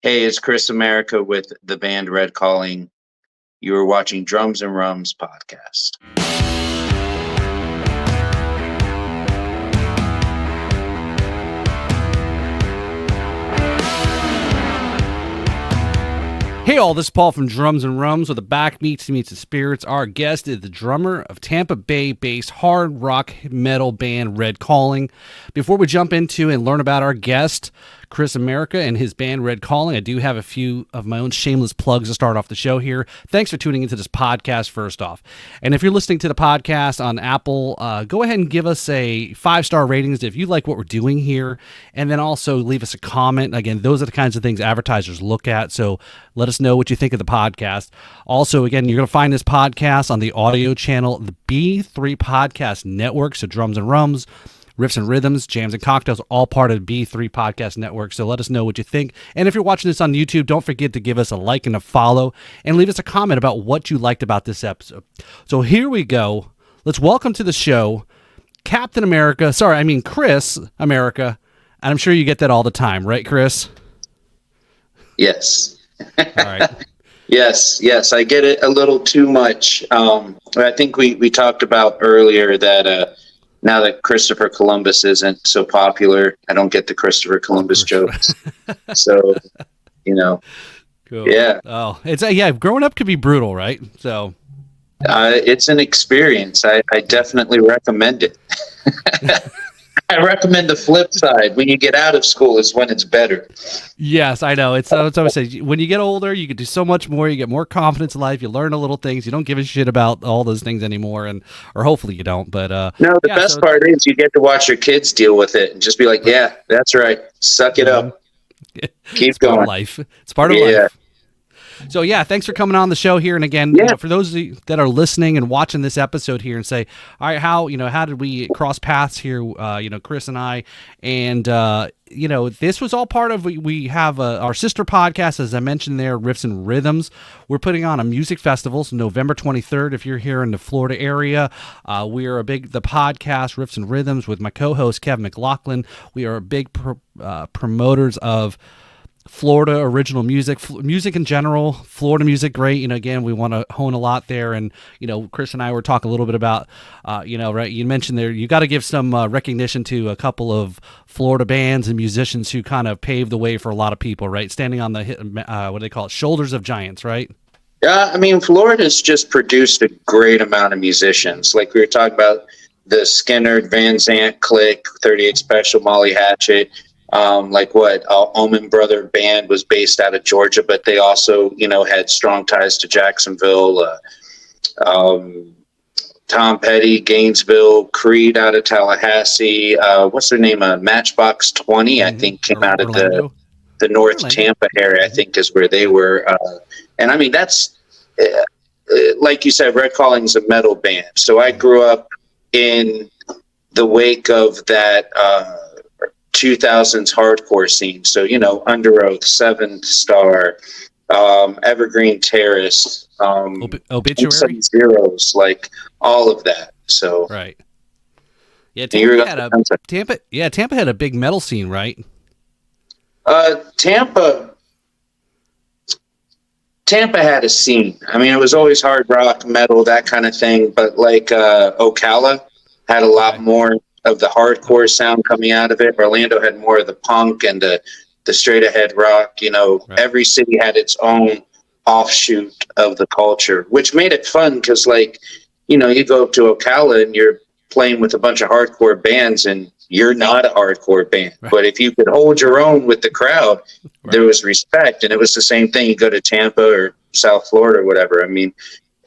Hey, it's Chris America with the band Red Calling. You are watching Drums and Rums podcast. Hey all, this is Paul from Drums and Rums with the Back Meets the Spirits. Our guest is the drummer of Tampa Bay-based hard rock metal band Red Calling. Before we jump into and learn about our guest, Chris America, and his band Red Calling, I do have a few of my own shameless plugs to start off the show here. Thanks for tuning into this podcast first off. And if you're listening to the podcast on Apple, go ahead and give us a 5-star ratings if you like what we're doing here. And then also leave us a comment. Again, those are the kinds of things advertisers look at. So let us know what you think of the podcast. Also, again, you're going to find this podcast on the audio channel, the B3 Podcast Network. So Drums and Rums, Riffs and Rhythms, Jams and Cocktails, all part of the B3 Podcast Network. So let us know what you think. And if you're watching this on YouTube, don't forget to give us a like and a follow and leave us a comment about what you liked about this episode. So here we go. Let's welcome to the show Captain America. Chris America. And I'm sure you get that all the time, right, Chris? Yes. All right. Yes, I get it a little too much. I think we talked about earlier that now that Christopher Columbus isn't so popular, I don't get the Christopher Columbus jokes. So, Cool. Yeah. Oh, it's growing up could be brutal, right? So, it's an experience. I definitely recommend it. I recommend the flip side. When you get out of school is when it's better. Yes, I know. It's always say when you get older, you can do so much more. You get more confidence in life. You learn a little things. You don't give a shit about all those things anymore, or hopefully you don't. But no, the best part is you get to watch your kids deal with it and just be like, "Yeah, that's right. Suck it up. Keep going." Part of life. It's part of life. So thanks for coming on the show here. And again, for those of you that are listening and watching this episode here and say, all right, how did we cross paths here? Chris and I, and this was all part of, we have our sister podcast, as I mentioned there, Riffs and Rhythms. We're putting on a music festival, so November 23rd, if you're here in the Florida area. We are the podcast Riffs and Rhythms with my co-host, Kevin McLaughlin. We are big promoters of Florida original music in general, Florida music, great. Again, we want to hone a lot there. And, Chris and I were talking a little bit about, right, you mentioned there, you got to give some recognition to a couple of Florida bands and musicians who kind of paved the way for a lot of people, right? Standing on the, what do they call it? Shoulders of giants, right? Yeah, Florida's just produced a great amount of musicians. Like we were talking about the Skinner, Van Zant, Click, 38 Special, Molly Hatchet. Allman Brother Band was based out of Georgia, but they also, had strong ties to Jacksonville. Tom Petty, Gainesville, Creed out of Tallahassee. What's their name? Matchbox 20, I think, came out of the North Orlando. Tampa area, I think, is where they were. And that's, like you said, Red Calling's a metal band. So I grew up in the wake of that 2000s hardcore scene. So, Under Oath, Seventh Star, Evergreen Terrace, Obituary, Zeros, like all of that. So, right. Yeah, Tampa had a big metal scene, right? Tampa had a scene. It was always hard rock, metal, that kind of thing. But Ocala had a lot more of the hardcore sound coming out of it. Orlando had more of the punk and the straight ahead rock. Right. Every city had its own offshoot of the culture, which made it fun because, you go up to Ocala and you're playing with a bunch of hardcore bands and you're not a hardcore band. Right. But if you could hold your own with the crowd, there was respect. And it was the same thing. You go to Tampa or South Florida or whatever.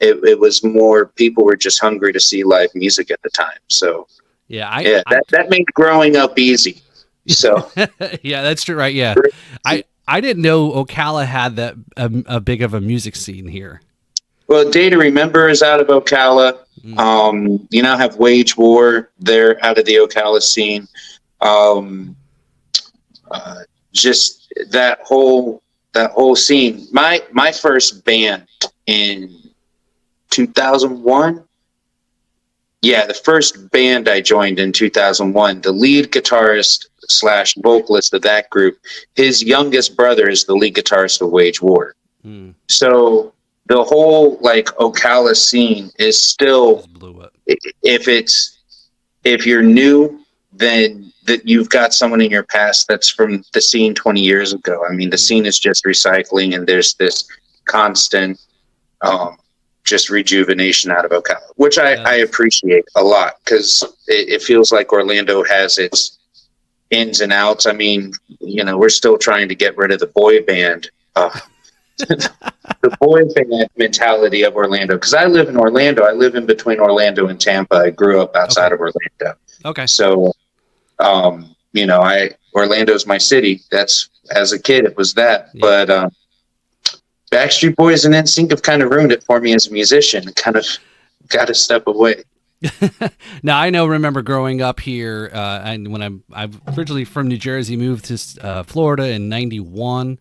It was more, people were just hungry to see live music at the time. So, that made growing up easy. So yeah, that's true, right? Yeah, I didn't know Ocala had that a big of a music scene here. Well, Day to Remember is out of Ocala. You now have Wage War. They're out of the Ocala scene. Just that whole scene. My first band in 2001. Yeah, the first band I joined in 2001, the lead guitarist slash vocalist of that group, his youngest brother is the lead guitarist of Wage War. So the whole like Ocala scene is still, Just blew up. if you're new, then that you've got someone in your past that's from the scene 20 years ago. I mean, the scene is just recycling, and there's this constant just rejuvenation out of Ocala, which I appreciate a lot, because it feels like Orlando has its ins and outs. I mean, we're still trying to get rid of the boy band. The boy band mentality of Orlando, because I live in Orlando. I live in between Orlando and Tampa. I grew up outside of Orlando. Okay. So, Orlando's my city. That's, as a kid, it was that. Yeah. But Backstreet Boys and NSYNC have kind of ruined it for me as a musician. Kind of got to step away. Now, I remember growing up here, and when I'm originally from New Jersey, moved to Florida in '91.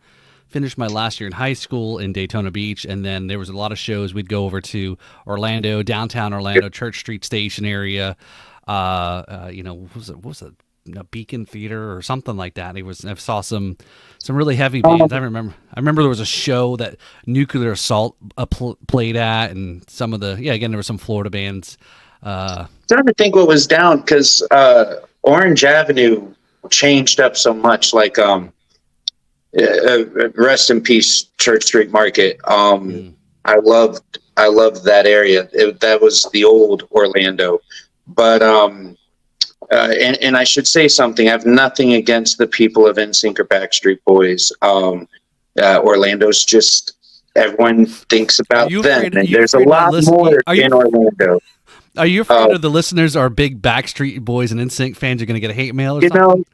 Finished my last year in high school in Daytona Beach, and then there was a lot of shows. We'd go over to Orlando, downtown Orlando, Church Street Station area. What was it? A Beacon Theater or something like that. I saw some really heavy bands. I remember there was a show that Nuclear Assault played at, and some of again, there were some Florida bands. I'm trying to think what was down, because Orange Avenue changed up so much. Like, rest in peace, Church Street Market. I loved that area. That was the old Orlando. But and I should say something. I have nothing against the people of NSYNC or Backstreet Boys. Orlando's just, everyone thinks about them, and there's a lot more in Orlando. Are you afraid of the listeners are big Backstreet Boys and NSYNC fans are going to get a hate mail or something?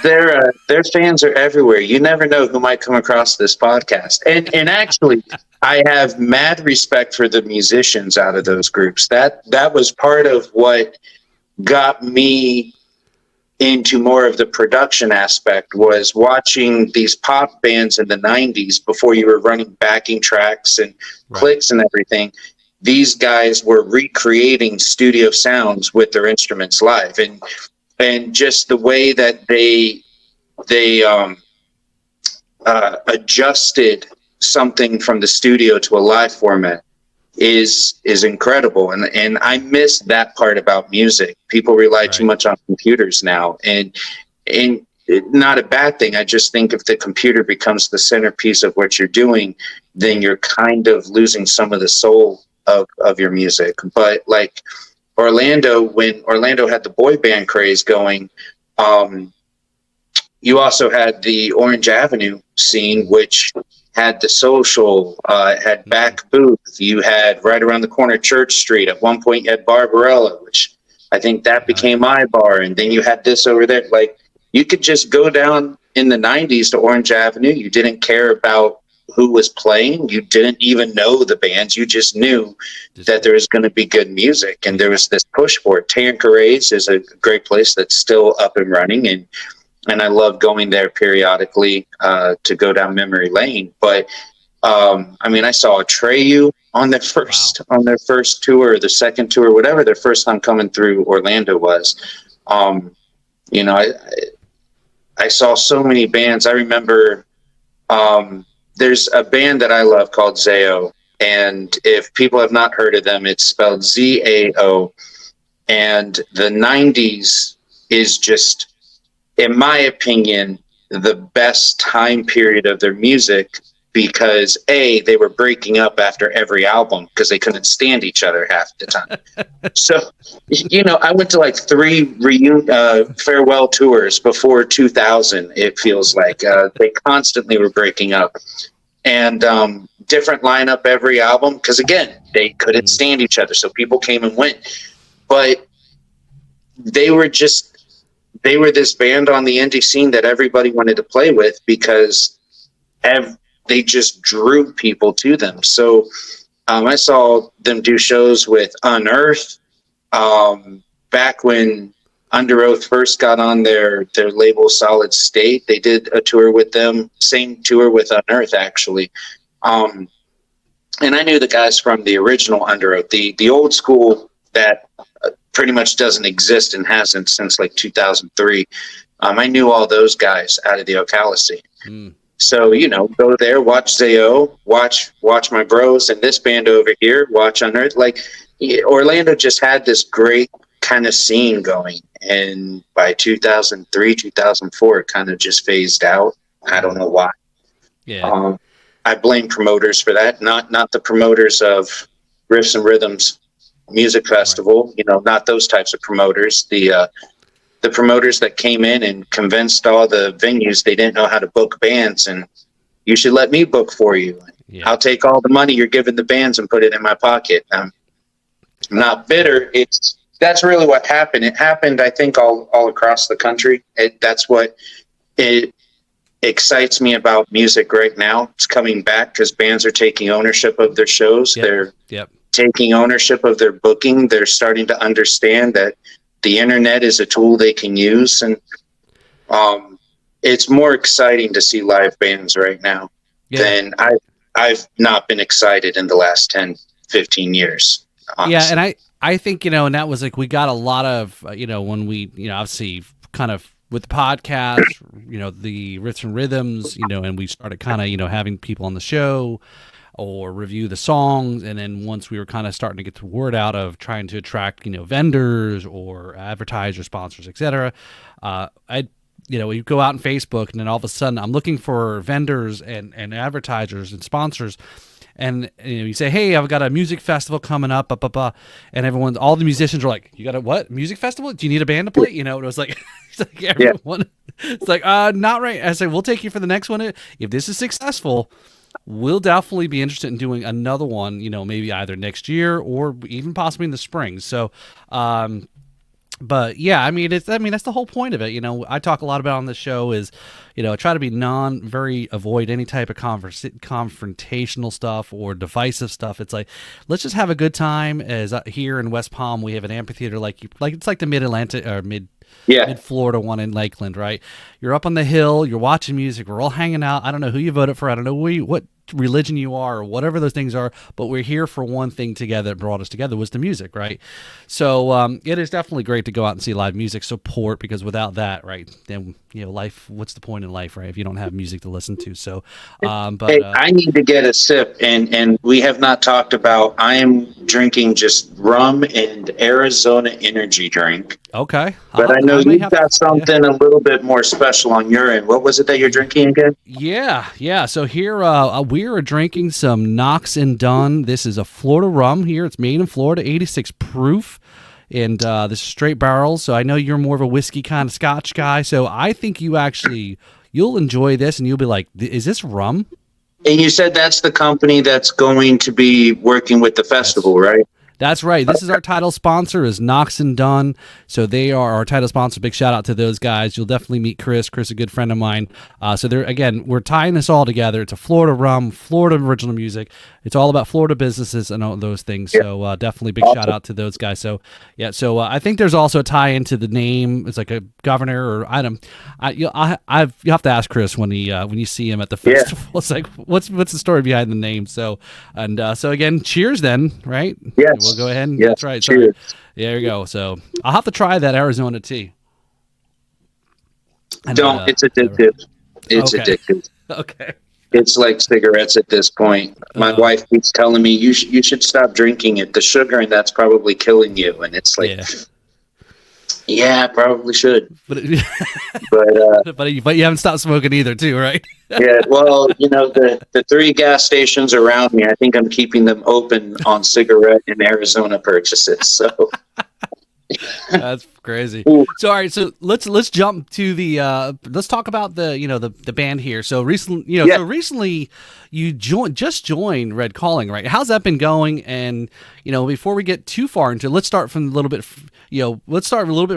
Their fans are everywhere. You never know who might come across this podcast. And actually, I have mad respect for the musicians out of those groups. That was part of what got me into more of the production aspect, was watching these pop bands in the 90s before you were running backing tracks and clicks and everything. These guys were recreating studio sounds with their instruments live. And just the way that they adjusted something from the studio to a live format is incredible. And I miss that part about music. People rely too much on computers now, and not a bad thing. I just think if the computer becomes the centerpiece of what you're doing, then you're kind of losing some of the soul of your music. But like Orlando, when Orlando had the boy band craze going, you also had the Orange Avenue scene, which had the Social, had Back Booth. You had right around the corner Church Street. At one point, you had Barbarella, which I think that became iBar. And then you had this over there. Like, you could just go down in the 90s to Orange Avenue. You didn't care about who was playing. You didn't even know the bands. You just knew that there was going to be good music. And there was this push for it. Tanqueray's is a great place that's still up and running. And I love going there periodically to go down memory lane. But I mean, I saw Atreyu on their first tour, or the second tour, whatever their first time coming through Orlando was. You know, I saw so many bands. I remember there's a band that I love called Zao, and if people have not heard of them, it's spelled Zao. And the 90s is just, in my opinion, the best time period of their music, because they were breaking up after every album because they couldn't stand each other half the time. So, you know, I went to like 3 farewell tours before 2000. It feels like they constantly were breaking up, and different lineup every album, because again, they couldn't stand each other. So people came and went, but they were this band on the indie scene that everybody wanted to play with, because they just drew people to them. So I saw them do shows with Unearth back when Under Oath first got on their label Solid State. They did a tour with them, same tour with Unearth actually. And I knew the guys from the original Under Oath, the old school that pretty much doesn't exist and hasn't since like 2003. I knew all those guys out of the Ocala scene. Mm. So, go there, watch Zayo, watch my bros and this band over here, watch Unearth. Like, Orlando just had this great kind of scene going. And by 2003, 2004, it kind of just phased out. I don't know why. Yeah. I blame promoters for that, not the promoters of Riffs and Rhythms Music Festival, not those types of promoters. The promoters that came in and convinced all the venues they didn't know how to book bands, and you should let me book for you. Yeah. I'll take all the money you're giving the bands and put it in my pocket. I'm not bitter. That's really what happened. It happened, I think, all across the country. That's what it excites me about music right now. It's coming back because bands are taking ownership of their shows. Yep. They're taking ownership of their booking. They're starting to understand that the internet is a tool they can use, and it's more exciting to see live bands right now than I've not been excited in the last 10, 15 years. Honestly. Yeah, and I think, and that was like, we got a lot of, when we, obviously kind of with the podcast, the Riffs and Rhythms, and we started kind of, having people on the show or review the songs, and then once we were kind of starting to get the word out of trying to attract vendors or advertisers, sponsors, etc. We go out on Facebook, and then all of a sudden I'm looking for vendors and advertisers and sponsors, and you say, hey, I've got a music festival coming up, blah, blah, blah. And all the musicians are like, you got a what, music festival? Do you need a band to play? And it was like, it's like everyone, it's like, not right. I say, we'll take you for the next one. If this is successful, we'll definitely be interested in doing another one, maybe either next year or even possibly in the spring. So, but yeah, that's the whole point of it. I talk a lot about on the show is, I try to be avoid any type of confrontational stuff or divisive stuff. It's like, let's just have a good time. As here in West Palm, we have an amphitheater it's like the Mid-Atlantic or Mid-Florida one in Lakeland, right? You're up on the hill, you're watching music, we're all hanging out. I don't know who you voted for, I don't know what religion you are or whatever those things are, but we're here for one thing together that brought us together was the music, right? So it is definitely great to go out and see live music, support, because without that, right, then life, what's the point in life, right, if you don't have music to listen to? So hey, I need to get a sip, and we have not talked about, I am drinking just rum and Arizona energy drink. Okay. But I know you've got something a little bit more special on your end. What was it that you're drinking again? Yeah. So here we are drinking some Knox and Dunn. This is a Florida rum here. It's made in Florida, 86 proof. And this is straight barrels. So I know you're more of a whiskey kind of Scotch guy. So I think you'll enjoy this, and you'll be like, is this rum? And you said that's the company that's going to be working with the festival, right? That's right. This is our title sponsor, is Knox and Dunn. So they are our title sponsor. Big shout out to those guys. You'll definitely meet Chris. Chris, a good friend of mine. So we're tying this all together. It's a Florida rum, Florida original music. It's all about Florida businesses and all those things. Yeah. So definitely big shout out to those guys. So yeah. So I think there's also a tie into the name. It's like a governor or item. You'll have to ask Chris when you see him at the festival. Yeah. It's like what's the story behind the name? So so again, cheers then, right? Yes. We'll go ahead and that's right. Cheers. There you go. So I'll have to try that Arizona tea. Don't. It's addictive. It's addictive. Okay. It's like cigarettes at this point. My wife keeps telling me you should stop drinking it. The sugar and that's probably killing you. And it's like, yeah, I probably should. But but you haven't stopped smoking either, too, right? Yeah. Well, the 3 gas stations around me, I think I'm keeping them open on cigarette and Arizona purchases. So. That's crazy. So all right, so let's jump to the let's talk about the band here. So recently you just joined Red Calling, right? How's that been going? And before we get too far into it, let's start from a little bit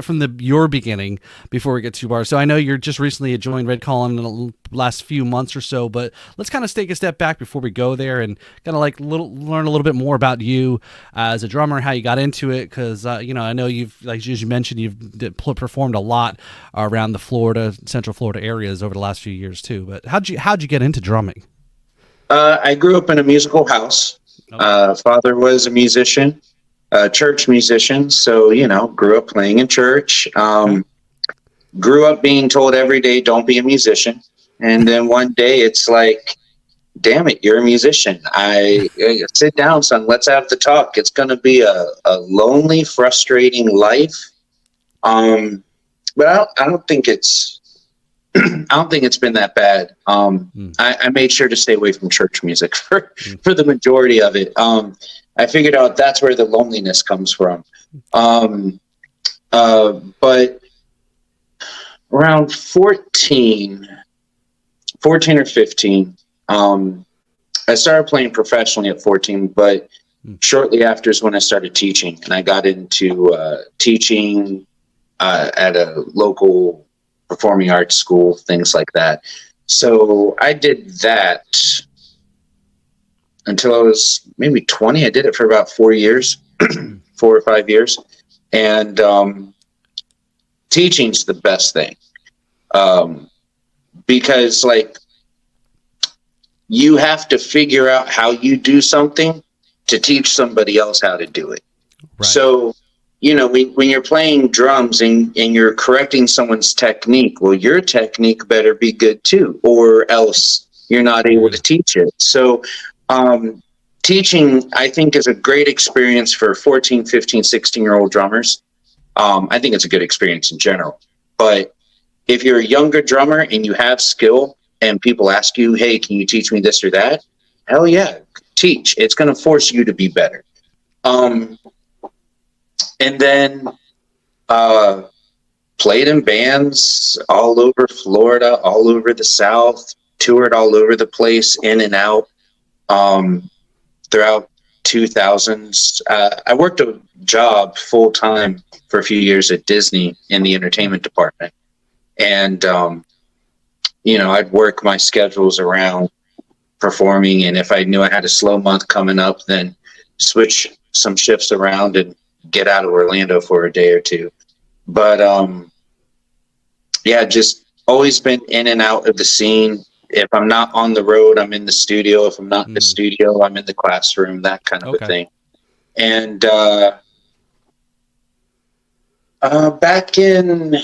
from your beginning before we get too far. So I know you're just recently joined Red Calling in the last few months or so, but let's kind of take a step back before we go there and kind of learn a little bit more about you as a drummer, how you got into it, because I know you've, like as you mentioned, you've performed a lot around the Central Florida areas over the last few years too. But how'd you get into drumming? I grew up in a musical house. Okay. Father was a musician, church musician, so grew up playing in church. grew up being told every day, don't be a musician. And then one day it's like, damn it, you're a musician. I sit down, son, let's have the talk. It's going to be a lonely, frustrating life. But I don't think it's, I don't think it's been that bad. I made sure to stay away from church music for the majority of it. I figured out that's where the loneliness comes from. But around 14 or 15, I started playing professionally at 14, but shortly after is when I started teaching, and I got into teaching at a local performing arts school, things like that. So I did that until I was maybe 20. I did it for about 4 years, 4 or 5 years. And teaching's the best thing. Because like, you have to figure out how you do something to teach somebody else how to do it. Right. So, you know, when you're playing drums and you're correcting someone's technique, well, your technique better be good too, or else you're not able to teach it. So, teaching, I think, is a great experience for 14, 15, 16-year-old drummers. I think it's a good experience in general. But if you're a younger drummer and you have skill and people ask you, hey, can you teach me this or that? Hell yeah, teach. It's going to force you to be better. And then played in bands all over Florida, all over the South, toured all over the place, in and out throughout 2000s. I worked a job full time for a few years at Disney in the entertainment department. And, you know, I'd work my schedules around performing. And if I knew I had a slow month coming up, then switch some shifts around and get out of Orlando for a day or two. But, yeah, just always been in and out of the scene. If I'm not on the road, I'm in the studio. If I'm not in the studio, I'm in the classroom, that kind of a thing. And back in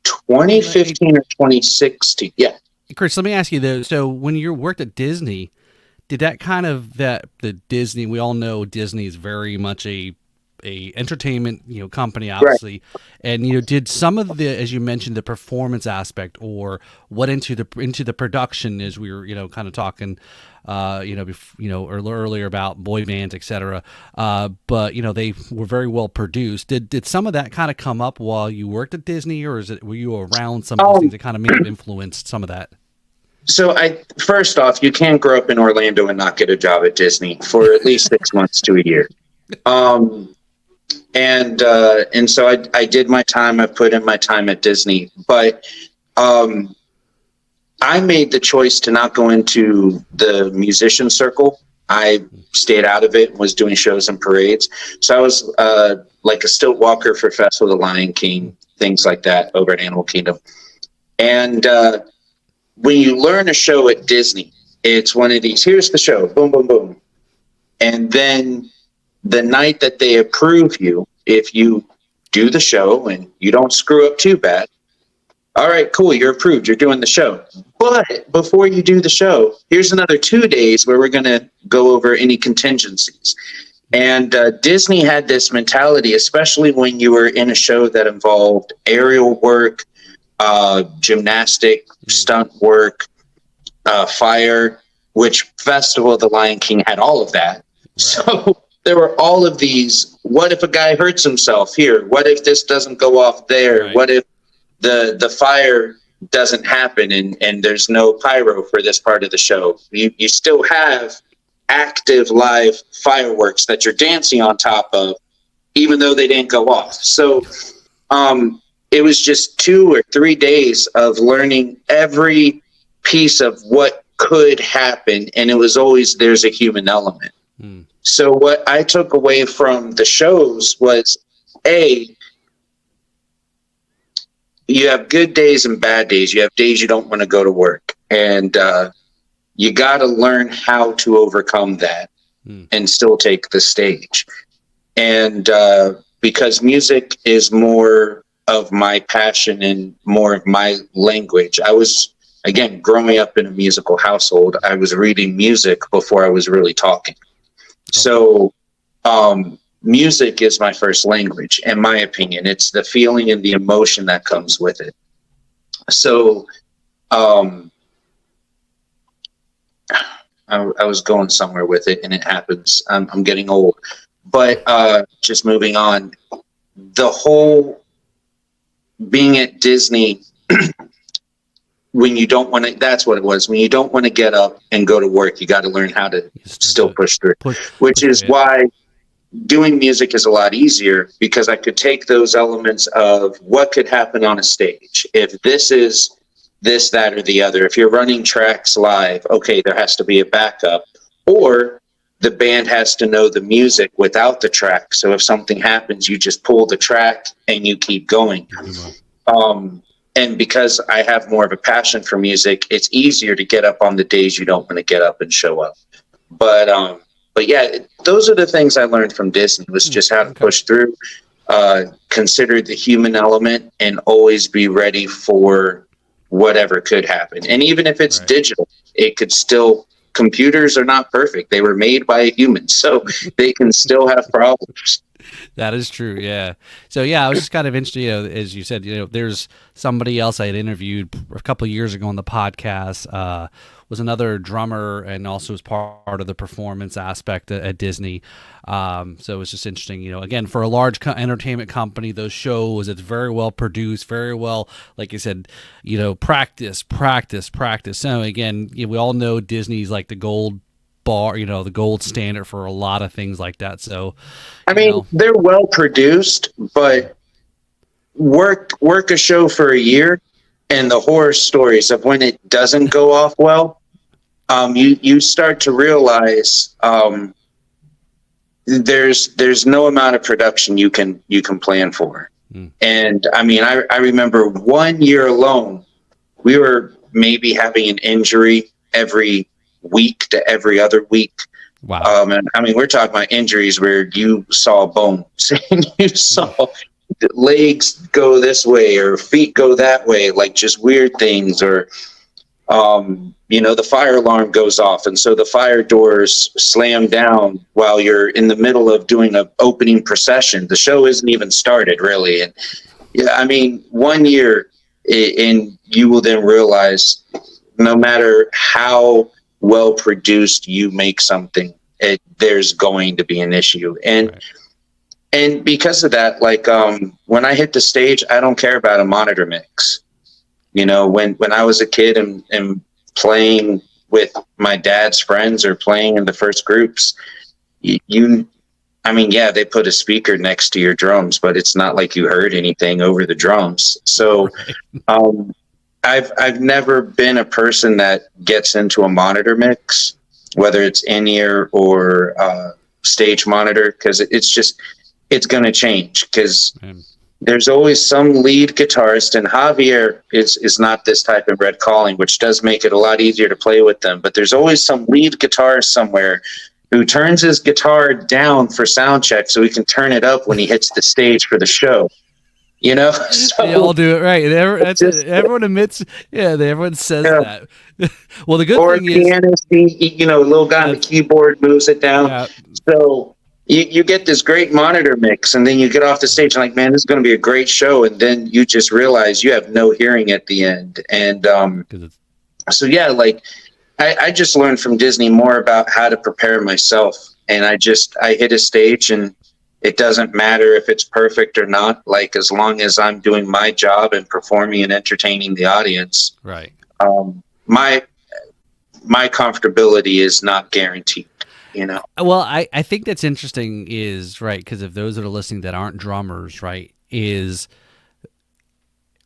2015 or 2016, yeah. Chris, let me ask you though. So when you worked at Disney, did that kind of the Disney? We all know Disney is very much a entertainment company, obviously, right. And did some of the, as you mentioned, the performance aspect or what into the production, as we were kind of talking earlier about boy bands, etc. But they were very well produced. Did some of that kind of come up while you worked at Disney, or were you around some of those things that kind of may have influenced some of that? So first off, you can't grow up in Orlando and not get a job at Disney for at least 6 months to a year. And so I did my time. I put in my time at Disney, but I made the choice to not go into the musician circle. I stayed out of it and was doing shows and parades. So I was like a stilt walker for Festival of the Lion King, things like that over at Animal Kingdom. And when you learn a show at Disney, it's one of these, here's the show, boom, boom, boom. And then the night that they approve you, if you do the show and you don't screw up too bad, all right, cool, you're approved, you're doing the show. But before you do the show, here's another 2 days where we're going to go over any contingencies. And Disney had this mentality, especially when you were in a show that involved aerial work, gymnastic, stunt work, fire, which Festival of the Lion King had all of that. Right. So there were all of these, what if a guy hurts himself here? What if this doesn't go off there? Right. What if the fire doesn't happen and there's no pyro for this part of the show? You still have active live fireworks that you're dancing on top of, even though they didn't go off. So it was just 2 or 3 days of learning every piece of what could happen. And it was always, there's a human element. So what I took away from the shows was, you have good days and bad days. You have days you don't want to go to work. And you got to learn how to overcome that and still take the stage. And because music is more of my passion and more of my language. I was, again, growing up in a musical household, I was reading music before I was really talking. So music is my first language, in my opinion. It's the feeling and the emotion that comes with it. So I was going somewhere with it, and it happens. I'm getting old. But just moving on, the whole being at Disney, when you don't want to, that's what it was. When you don't want to get up and go to work, you got to learn how to still push through, which is why doing music is a lot easier, because I could take those elements of what could happen on a stage. If this is this, that, or the other, if you're running tracks live, okay, there has to be a backup, or the band has to know the music without the track. So if something happens, you just pull the track and you keep going. And because I have more of a passion for music, it's easier to get up on the days you don't want to get up and show up. But yeah, those are the things I learned from Disney, was just how to push through, consider the human element, and always be ready for whatever could happen. And even if it's digital, it could still, computers are not perfect. They were made by a human, so they can still have problems. That is true. Yeah. So yeah, I was just kind of interested, as you said, there's somebody else I had interviewed a couple of years ago on the podcast, was another drummer and also was part of the performance aspect at Disney. So it was just interesting, again, for a large entertainment company, those shows, it's very well produced, very well, like you said, practice. So again, we all know Disney's like the gold bar, the gold standard for a lot of things like that. So I mean, they're well produced, but work a show for a year, and the horror stories of when it doesn't go off well, you start to realize there's no amount of production you can plan for. And I mean, I remember 1 year alone, we were maybe having an injury every week to every other week. Wow. And I mean, we're talking about injuries where you saw bones and you saw legs go this way or feet go that way, like just weird things, or the fire alarm goes off, and so the fire doors slam down while you're in the middle of doing an opening procession. The show isn't even started, really. And yeah, I mean, 1 year, and you will then realize, no matter how well produced you make something, there's going to be an issue. And because of that, like when I hit the stage, I don't care about a monitor mix. When I was a kid and playing with my dad's friends or playing in the first groups, I mean, yeah, they put a speaker next to your drums, but it's not like you heard anything over the drums. So I've never been a person that gets into a monitor mix, whether it's in-ear or stage monitor, because it's going to change, because there's always some lead guitarist, and Javier is not this type of red calling, which does make it a lot easier to play with them, but there's always some lead guitarist somewhere who turns his guitar down for sound check so he can turn it up when he hits the stage for the show. So they all do it right. Everyone admits, everyone says that. Well, the good thing pianist, little guy on the keyboard moves it down. Yeah. So you get this great monitor mix, and then you get off the stage and like, man, this is going to be a great show. And then you just realize you have no hearing at the end. And so, yeah, like I just learned from Disney more about how to prepare myself. And I hit a stage, and it doesn't matter if it's perfect or not. Like, as long as I'm doing my job and performing and entertaining the audience, right. My comfortability is not guaranteed. Well, I think that's interesting is, right, because if those that are listening that aren't drummers, right,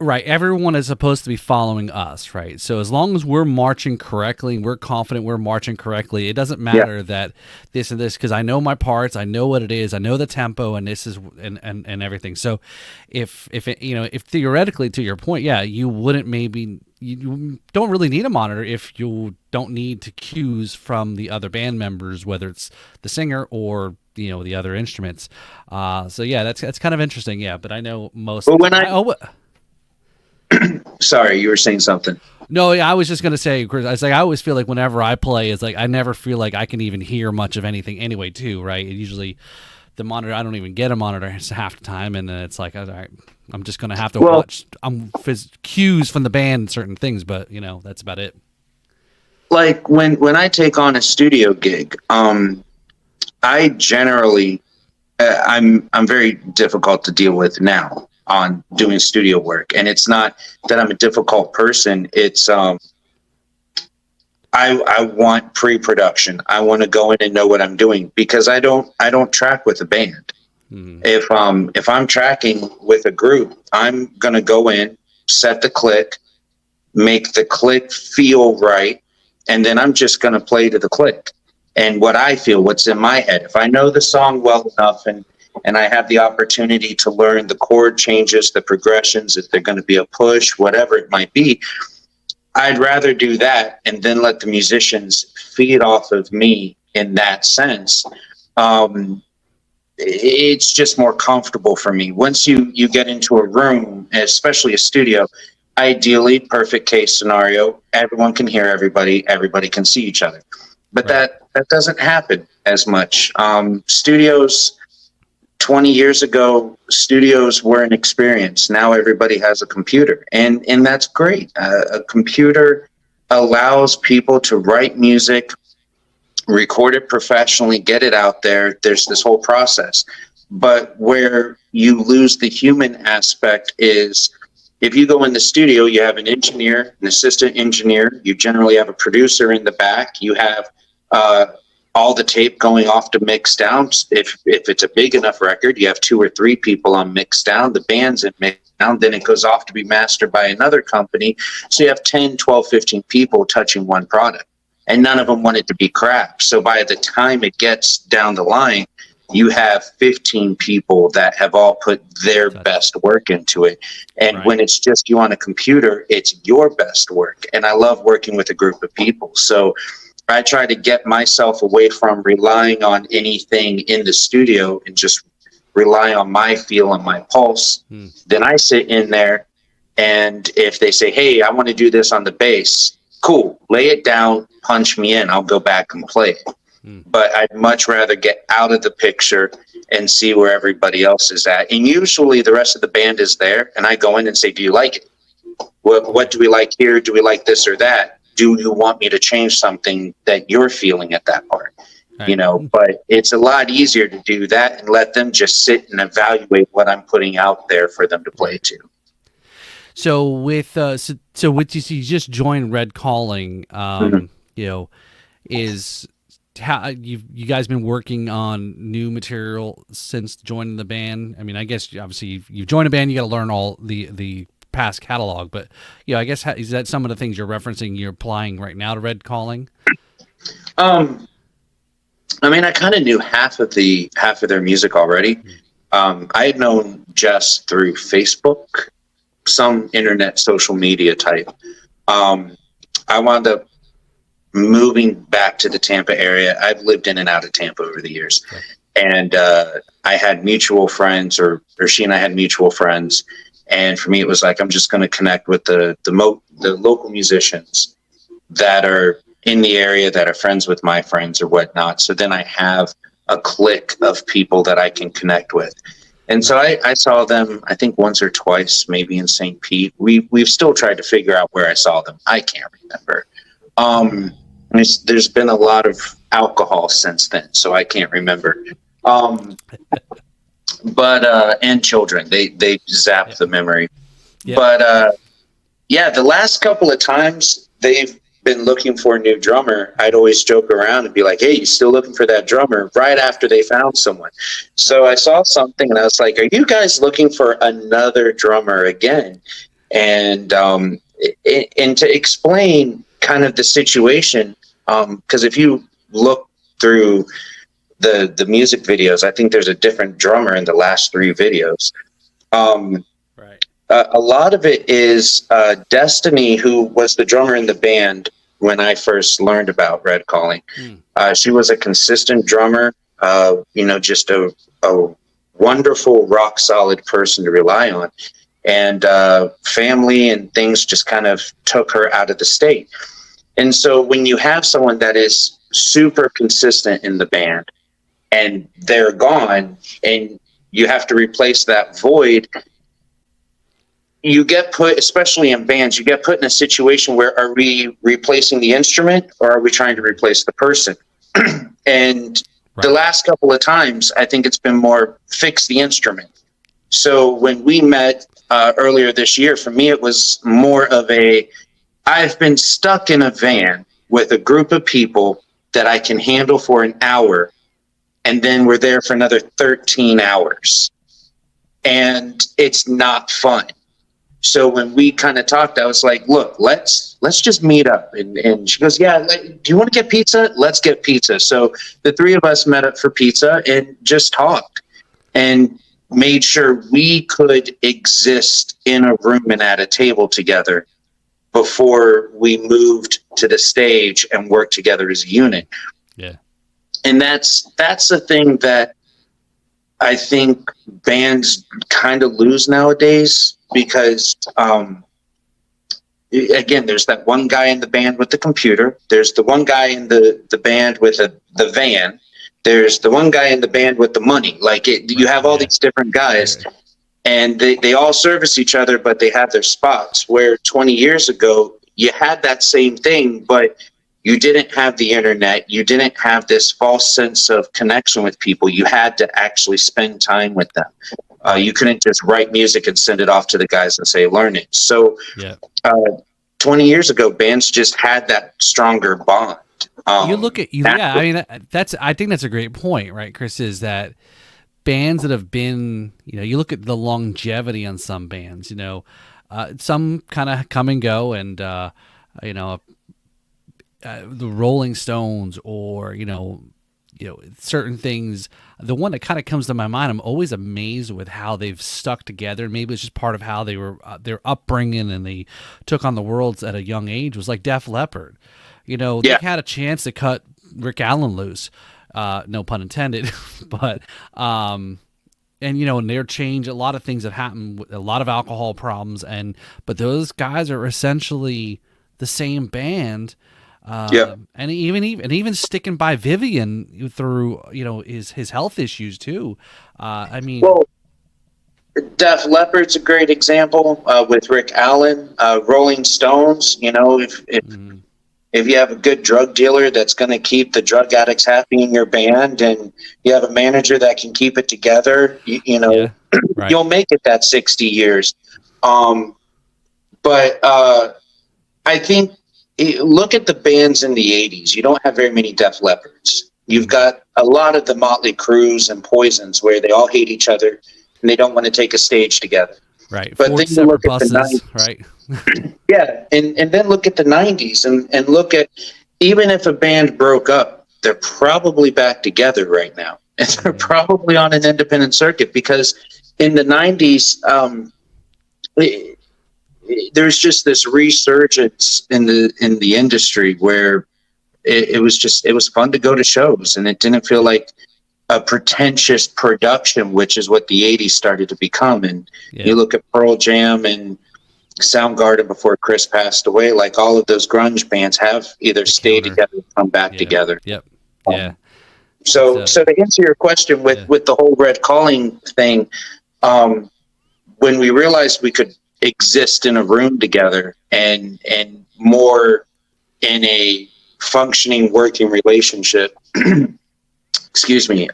everyone is supposed to be following us, right? So as long as we're marching correctly and we're confident we're marching correctly, it doesn't matter that this and this, because I know my parts, I know what it is, I know the tempo, and this is and everything. So if theoretically, to your point, you wouldn't, maybe you don't really need a monitor if you don't need to cues from the other band members, whether it's the singer or the other instruments. So yeah, that's kind of interesting. Yeah, but I know most. But sorry, you were saying something. No, yeah, I was just gonna say, Chris. I was like, I always feel like whenever I play, it's like I never feel like I can even hear much of anything anyway. Too right. It usually the monitor. I don't even get a monitor half the time, and then it's like, all right, I'm just gonna have to watch. Cues from the band and certain things, but that's about it. Like when I take on a studio gig, I generally I'm very difficult to deal with now on doing studio work, and it's not that I'm a difficult person. It's I want pre-production. I want to go in and know what I'm doing, because I don't track with a band. If I'm tracking with a group, I'm gonna go in, set the click, make the click feel right, and then I'm just gonna play to the click and what I feel, what's in my head. If I know the song well enough and I have the opportunity to learn the chord changes, the progressions, if they're going to be a push, whatever it might be, I'd rather do that and then let the musicians feed off of me in that sense. It's just more comfortable for me. Once you get into a room, especially a studio, ideally, perfect case scenario, everyone can hear everybody can see each other. But Right. that doesn't happen as much. Studios 20 years ago, studios were an experience. Now everybody has a computer, and that's great. A computer allows people to write music, record it professionally, get it out there. There's this whole process. But where you lose the human aspect is, if you go in the studio, you have an engineer, an assistant engineer. You generally have a producer in the back. You have all the tape going off to mix down. If it's a big enough record, you have 2 or 3 people on mix down. The band's in mix down. Then it goes off to be mastered by another company. So you have 10, 12, 15 people touching one product. And none of them want it to be crap. So by the time it gets down the line, you have 15 people that have all put their best work into it. And Right. when it's just you on a computer, it's your best work. And I love working with a group of people. So I try to get myself away from relying on anything in the studio and just rely on my feel and my pulse. Then I sit in there, and if they say, hey, I want to do this on the bass, cool, lay it down, punch me in, I'll go back and play it. But I'd much rather get out of the picture and see where everybody else is at. And usually the rest of the band is there, and I go in and say, do you like it? What do we like here? Do we like this or that? Do you want me to change something that you're feeling at that part? Right. But it's a lot easier to do that and let them just sit and evaluate what I'm putting out there for them to play to. So with you just joined Red Calling, is how you guys been working on new material since joining the band? I mean, I guess obviously you've joined a band, you got to learn all the past catalog, but I guess is that some of the things you're referencing you're applying right now to Red Calling? I mean, I kind of knew half of their music already. I had known Jess through Facebook, some internet social media type. I wound up moving back to the Tampa area. I've lived in and out of Tampa over the years. Okay. And I had mutual friends, or she and I had mutual friends. And for me, it was like, I'm just going to connect with the local musicians that are in the area, that are friends with my friends or whatnot. So then I have a clique of people that I can connect with. And so I saw them, I think once or twice, maybe in St. Pete. We've still tried to figure out where I saw them. I can't remember. There's been a lot of alcohol since then, so I can't remember. But and children, they zap the memory. Yep. But the last couple of times they've been looking for a new drummer, I'd always joke around and be like, hey, you still looking for that drummer? Right after they found someone. So I saw something and I was like, are you guys looking for another drummer again? And to explain kind of the situation, because if you look through the music videos, I think there's a different drummer in the last 3 videos. A lot of it is Destiny, who was the drummer in the band when I first learned about Red Calling. She was a consistent drummer. just a wonderful, rock solid person to rely on. And family and things just kind of took her out of the state. And so when you have someone that is super consistent in the band and they're gone and you have to replace that void, you get put, especially in bands, you get put in a situation where, are we replacing the instrument or are we trying to replace the person? And the last couple of times, I think it's been more fix the instrument. So when we met earlier this year, for me, it was more of I've been stuck in a van with a group of people that I can handle for an hour, and then we're there for another 13 hours. And it's not fun. So when we kind of talked, I was like, look, let's just meet up. And she goes, yeah, do you want to get pizza? Let's get pizza. So the three of us met up for pizza and just talked and made sure we could exist in a room and at a table together before we moved to the stage and worked together as a unit. Yeah. And that's the thing that I think bands kind of lose nowadays, because again, there's that one guy in the band with the computer. There's the one guy in the band with the van. There's the one guy in the band with the money. You have all these different guys, and they all service each other, but they have their spots. Where 20 years ago, you had that same thing, but you didn't have the internet. You didn't have this false sense of connection with people. You had to actually spend time with them. You couldn't just write music and send it off to the guys and say, learn it. So 20 years ago, bands just had that stronger bond. You look at I mean, I think that's a great point, right, Chris? Is that bands that have been, you look at the longevity on some bands. Some kind of come and go, and the Rolling Stones, or certain things. The one that kind of comes to my mind, I'm always amazed with how they've stuck together. Maybe it's just part of how they were their upbringing, and they took on the world at a young age. Was like Def Leppard. They had a chance to cut Rick Allen loose, no pun intended, but and their change, a lot of things have happened, a lot of alcohol problems, but those guys are essentially the same band. And even sticking by Vivian through his health issues too. Def Leppard's a great example with Rick Allen. Rolling Stones, if you have a good drug dealer that's going to keep the drug addicts happy in your band, and you have a manager that can keep it together, you'll make it that 60 years. But I think, look at the bands in the 80s. You don't have very many Def Leppards. You've got a lot of the Motley Crues and Poisons, where they all hate each other and they don't want to take a stage together. Right. But then you look at the 90s, right? and then look at the 90s and look at, even if a band broke up, they're probably back together right now. And they're probably on an independent circuit, because in the 90s, there's just this resurgence in the industry where it was fun to go to shows, and it didn't feel like a pretentious production, which is what the 80s started to become. And you look at Pearl Jam and Soundgarden before Chris passed away, like all of those grunge bands have either stayed together or come back together. Yep. So to answer your question with the whole Red Calling thing, when we realized we could exist in a room together and more in a functioning working relationship, excuse me,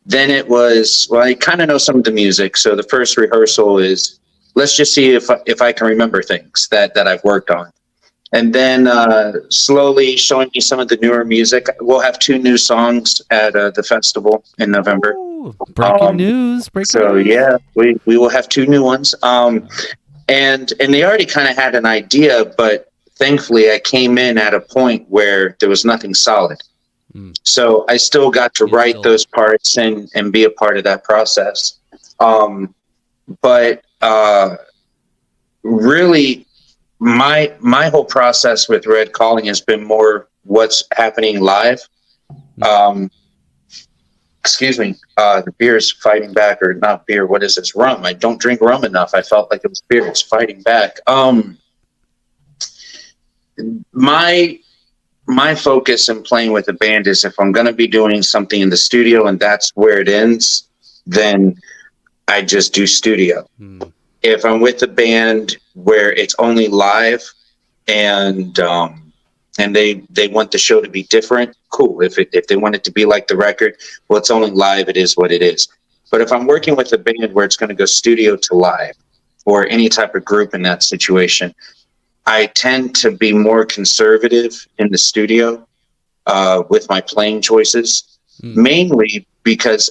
then it was, well, I kind of know some of the music. So the first rehearsal is, let's just see if I can remember things that I've worked on. And then slowly showing me some of the newer music. We'll have 2 new songs at the festival in November. Ooh, breaking news. Yeah, we will have 2 new ones. And they already kind of had an idea, but thankfully I came in at a point where there was nothing solid. So I still got to write those parts and be a part of that process. But really, my whole process with Red Calling has been more what's happening live. excuse me, the beer is fighting back, or not beer. What is this? Rum. I don't drink rum enough. I felt like it was beer. It's fighting back. My my focus in playing with a band is if I'm going to be doing something in the studio and that's where it ends, then I just do studio. If I'm with a band where it's only live and they want the show to be different, cool. If they want it to be like the record, well, it's only live. It is what it is. But if I'm working with a band where it's going to go studio to live, or any type of group in that situation, I tend to be more conservative in the studio with my playing choices, mainly because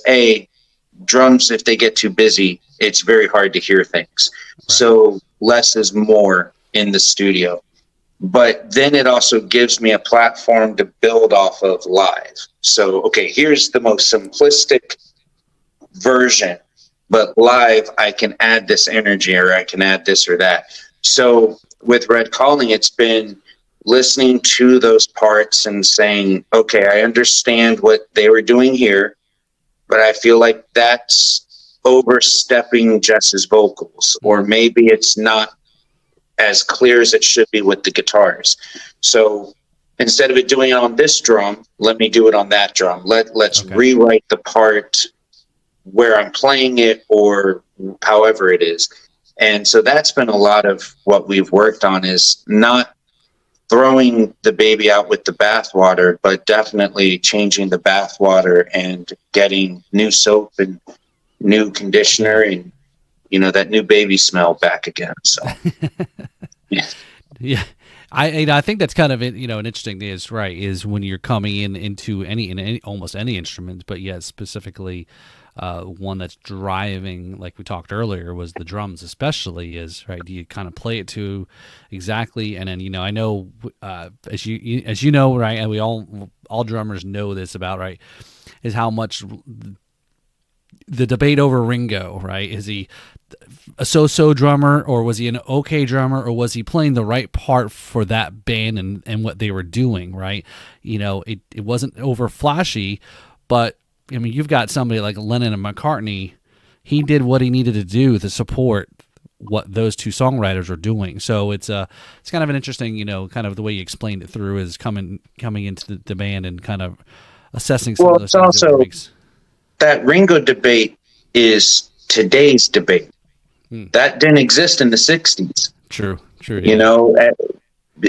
drums, if they get too busy, it's very hard to hear things. Right. So less is more in the studio. But then it also gives me a platform to build off of live. So, okay, here's the most simplistic version, but live, I can add this energy, or I can add this or that. So with Red Calling, it's been listening to those parts and saying, okay, I understand what they were doing here, but I feel like that's overstepping Jess's vocals, or maybe it's not as clear as it should be with the guitars. So instead of it doing it on this drum, let me do it on that drum. Let's rewrite the part where I'm playing it, or however it is. And so that's been a lot of what we've worked on, is not throwing the baby out with the bathwater, but definitely changing the bathwater and getting new soap and new conditioner and, that new baby smell back again. So, yeah. I think that's kind of an interesting thing is when you're coming into almost any instrument, but specifically one that's driving, like we talked earlier, was the drums, especially, is right. Do you kind of play it to exactly, and then I know as you know, right, and we all drummers know this about, right, is how much the debate over Ringo, right? Is he a so-so drummer, or was he an okay drummer, or was he playing the right part for that band and what they were doing, right? It wasn't over flashy, but I mean, you've got somebody like Lennon and McCartney. He did what he needed to do to support what those two songwriters were doing. So it's kind of an interesting, kind of the way you explained it through, is coming into the band and kind of assessing some of those things. Also, that Ringo debate is today's debate. That didn't exist in the 60s. True.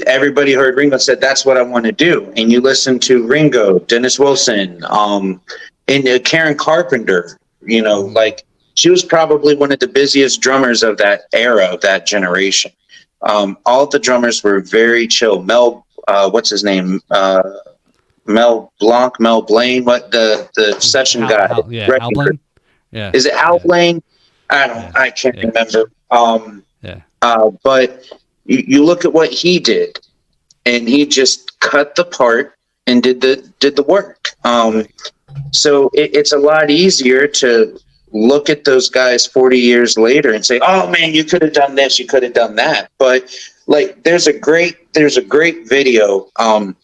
Everybody heard Ringo, said, that's what I want to do. And you listen to Ringo, Dennis Wilson, and Karen Carpenter, like, she was probably one of the busiest drummers of that era, of that generation. All the drummers were very chill. Mel, what's his name? Mel Blaine, what the session guy? Al Blaine? Yeah. Is it Al Blaine? I can't remember. But you look at what he did, and he just cut the part and did the work. So it's a lot easier to look at those guys 40 years later and say, oh man, you could have done this, you could have done that. But like, there's a great video, and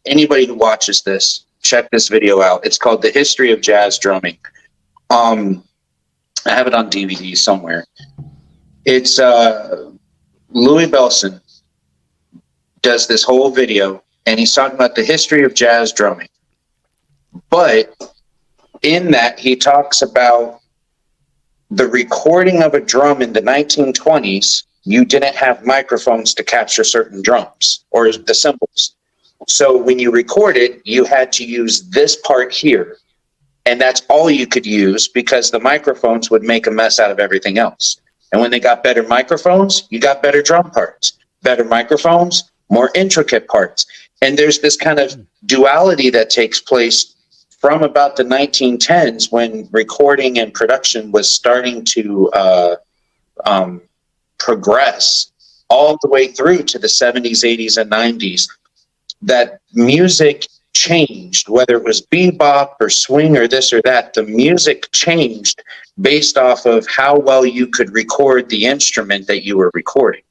anybody who watches this, check this video out. It's called The History of Jazz Drumming. I have it on DVD somewhere. It's Louis Bellson does this whole video, and he's talking about the history of jazz drumming. But in that, he talks about the recording of a drum in the 1920s. You didn't have microphones to capture certain drums or the cymbals. So when you record it, you had to use this part here. And that's all you could use, because the microphones would make a mess out of everything else. And when they got better microphones, you got better drum parts. Better microphones, more intricate parts. And there's this kind of duality that takes place from about the 1910s, when recording and production was starting to progress, all the way through to the 70s, 80s, and 90s. That music changed, whether it was bebop or swing or this or that. The music changed based off of how well you could record the instrument that you were recording.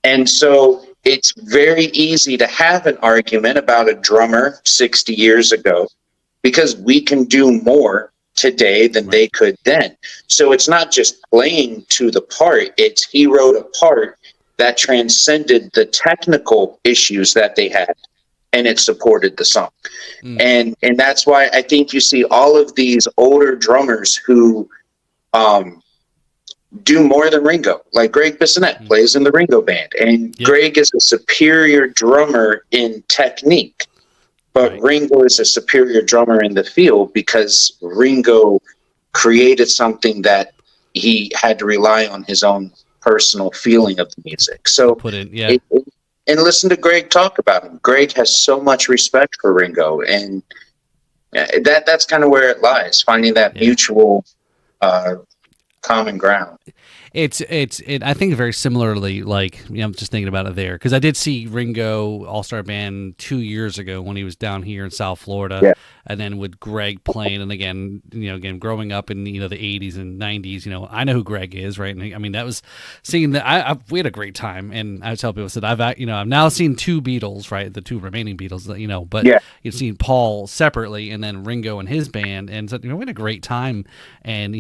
And so it's very easy to have an argument about a drummer 60 years ago because we can do more today than they could then. So it's not just playing to the part, it's he wrote a part that transcended the technical issues that they had, and it supported the song. And that's why I think you see all of these older drummers who do more than Ringo. Like Greg Bissonette plays in the Ringo band, and Greg is a superior drummer in technique, but Ringo is a superior drummer in the field because Ringo created something that he had to rely on his own personal feeling of the music. So and listen to Greg talk about him. Greg has so much respect for Ringo, and that's kind of where it lies, finding that mutual common ground. I think very similarly, like, I'm just thinking about it there, because I did see Ringo All-Star Band 2 years ago when he was down here in South Florida, and then with Greg playing, and again, growing up in the 80s and 90s, I know who Greg is, right? And I mean, that was seeing that we had a great time, and I tell people, I said I've now seen two Beatles, right, the two remaining Beatles, but you've seen Paul separately, and then Ringo and his band, and so we had a great time, and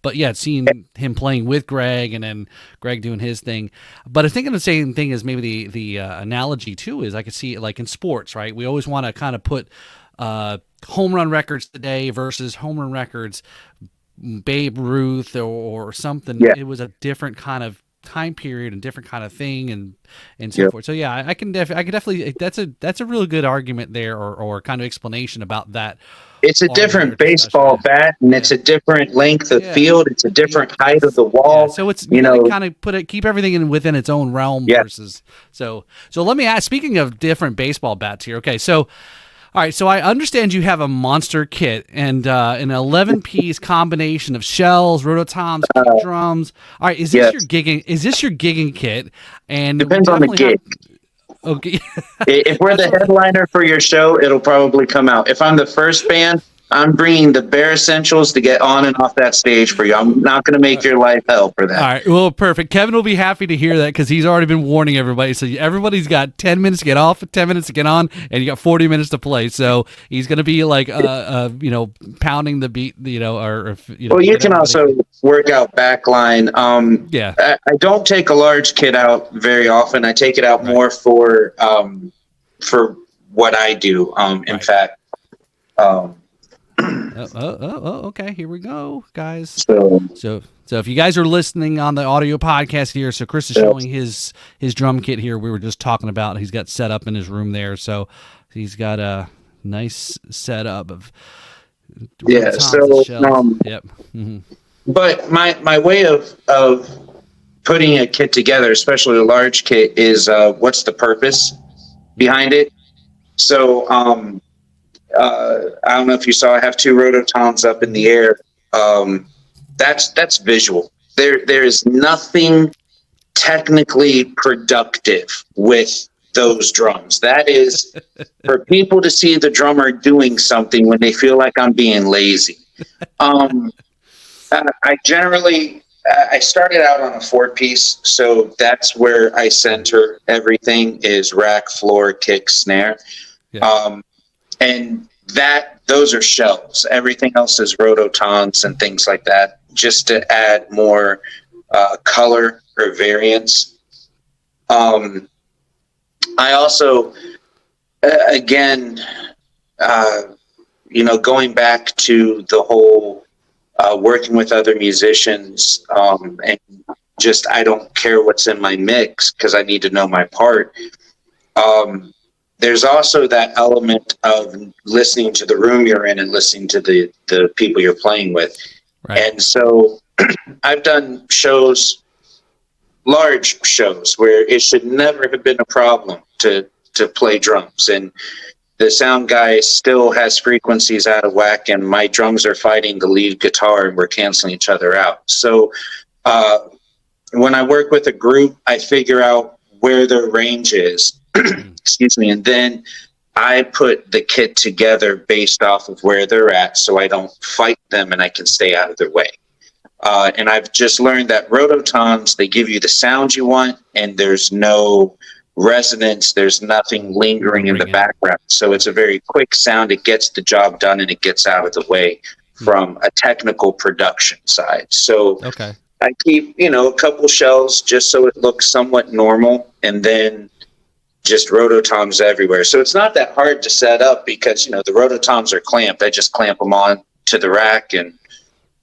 but seeing him playing with Greg and then Greg doing his thing. But I think the same thing is maybe the analogy too is I could see it like in sports, right? We always want to kind of put home run records today versus home run records Babe Ruth or something. It was a different kind of time period and different kind of thing and so forth. So I can definitely that's a really good argument there or kind of explanation about that. It's a different baseball bat, and it's a different length of field. It's a different height of the wall. So it's kind of keep everything within its own realm versus. So let me ask. Speaking of different baseball bats here, okay. So, all right. So I understand you have a monster kit and an 11-piece combination of shells, rototoms, kick drums. All right. Is this your gigging kit? And depends on the gig. Okay. If we're the headliner for your show, it'll probably come out. If I'm the first band, I'm bringing the bare essentials to get on and off that stage for you. I'm not going to make your life hell for that. All right. Well, perfect. Kevin will be happy to hear that because he's already been warning everybody. So everybody's got 10 minutes to get off, 10 minutes to get on, and you got 40 minutes to play. So he's going to be like, pounding the beat, Well, you can also work out backline. I don't take a large kit out very often. I take it out more for what I do. In fact. Okay. Here we go, guys. So if you guys are listening on the audio podcast here, so Chris is showing his drum kit here. We were just talking about. He's got set up in his room there, so he's got a nice setup of shells. But my way of putting a kit together, especially a large kit, is what's the purpose behind it. So I don't know if you saw, I have two rototoms up in the air. That's visual. There is nothing technically productive with those drums. That is for people to see the drummer doing something when they feel like I'm being lazy. I started out on a 4-piece, so that's where I center everything is rack, floor, kick, snare. And those are shells. Everything else is rototoms and things like that, just to add more color or variance. I also, going back to the whole working with other musicians, and just I don't care what's in my mix because I need to know my part. There's also that element of listening to the room you're in and listening to the people you're playing with. Right. And so I've done large shows where it should never have been a problem to play drums. And the sound guy still has frequencies out of whack and my drums are fighting the lead guitar and we're canceling each other out. So when I work with a group, I figure out where their range is. Excuse me. And then I put the kit together based off of where they're at so I don't fight them and I can stay out of their way. And I've just learned that rototoms, they give you the sound you want and there's no resonance. There's nothing lingering in the background. So it's a very quick sound. It gets the job done and it gets out of the way from a technical production side. So I keep, a couple shells just so it looks somewhat normal, and then just rototoms everywhere. So it's not that hard to set up because, the rototoms are clamped. I just clamp them on to the rack and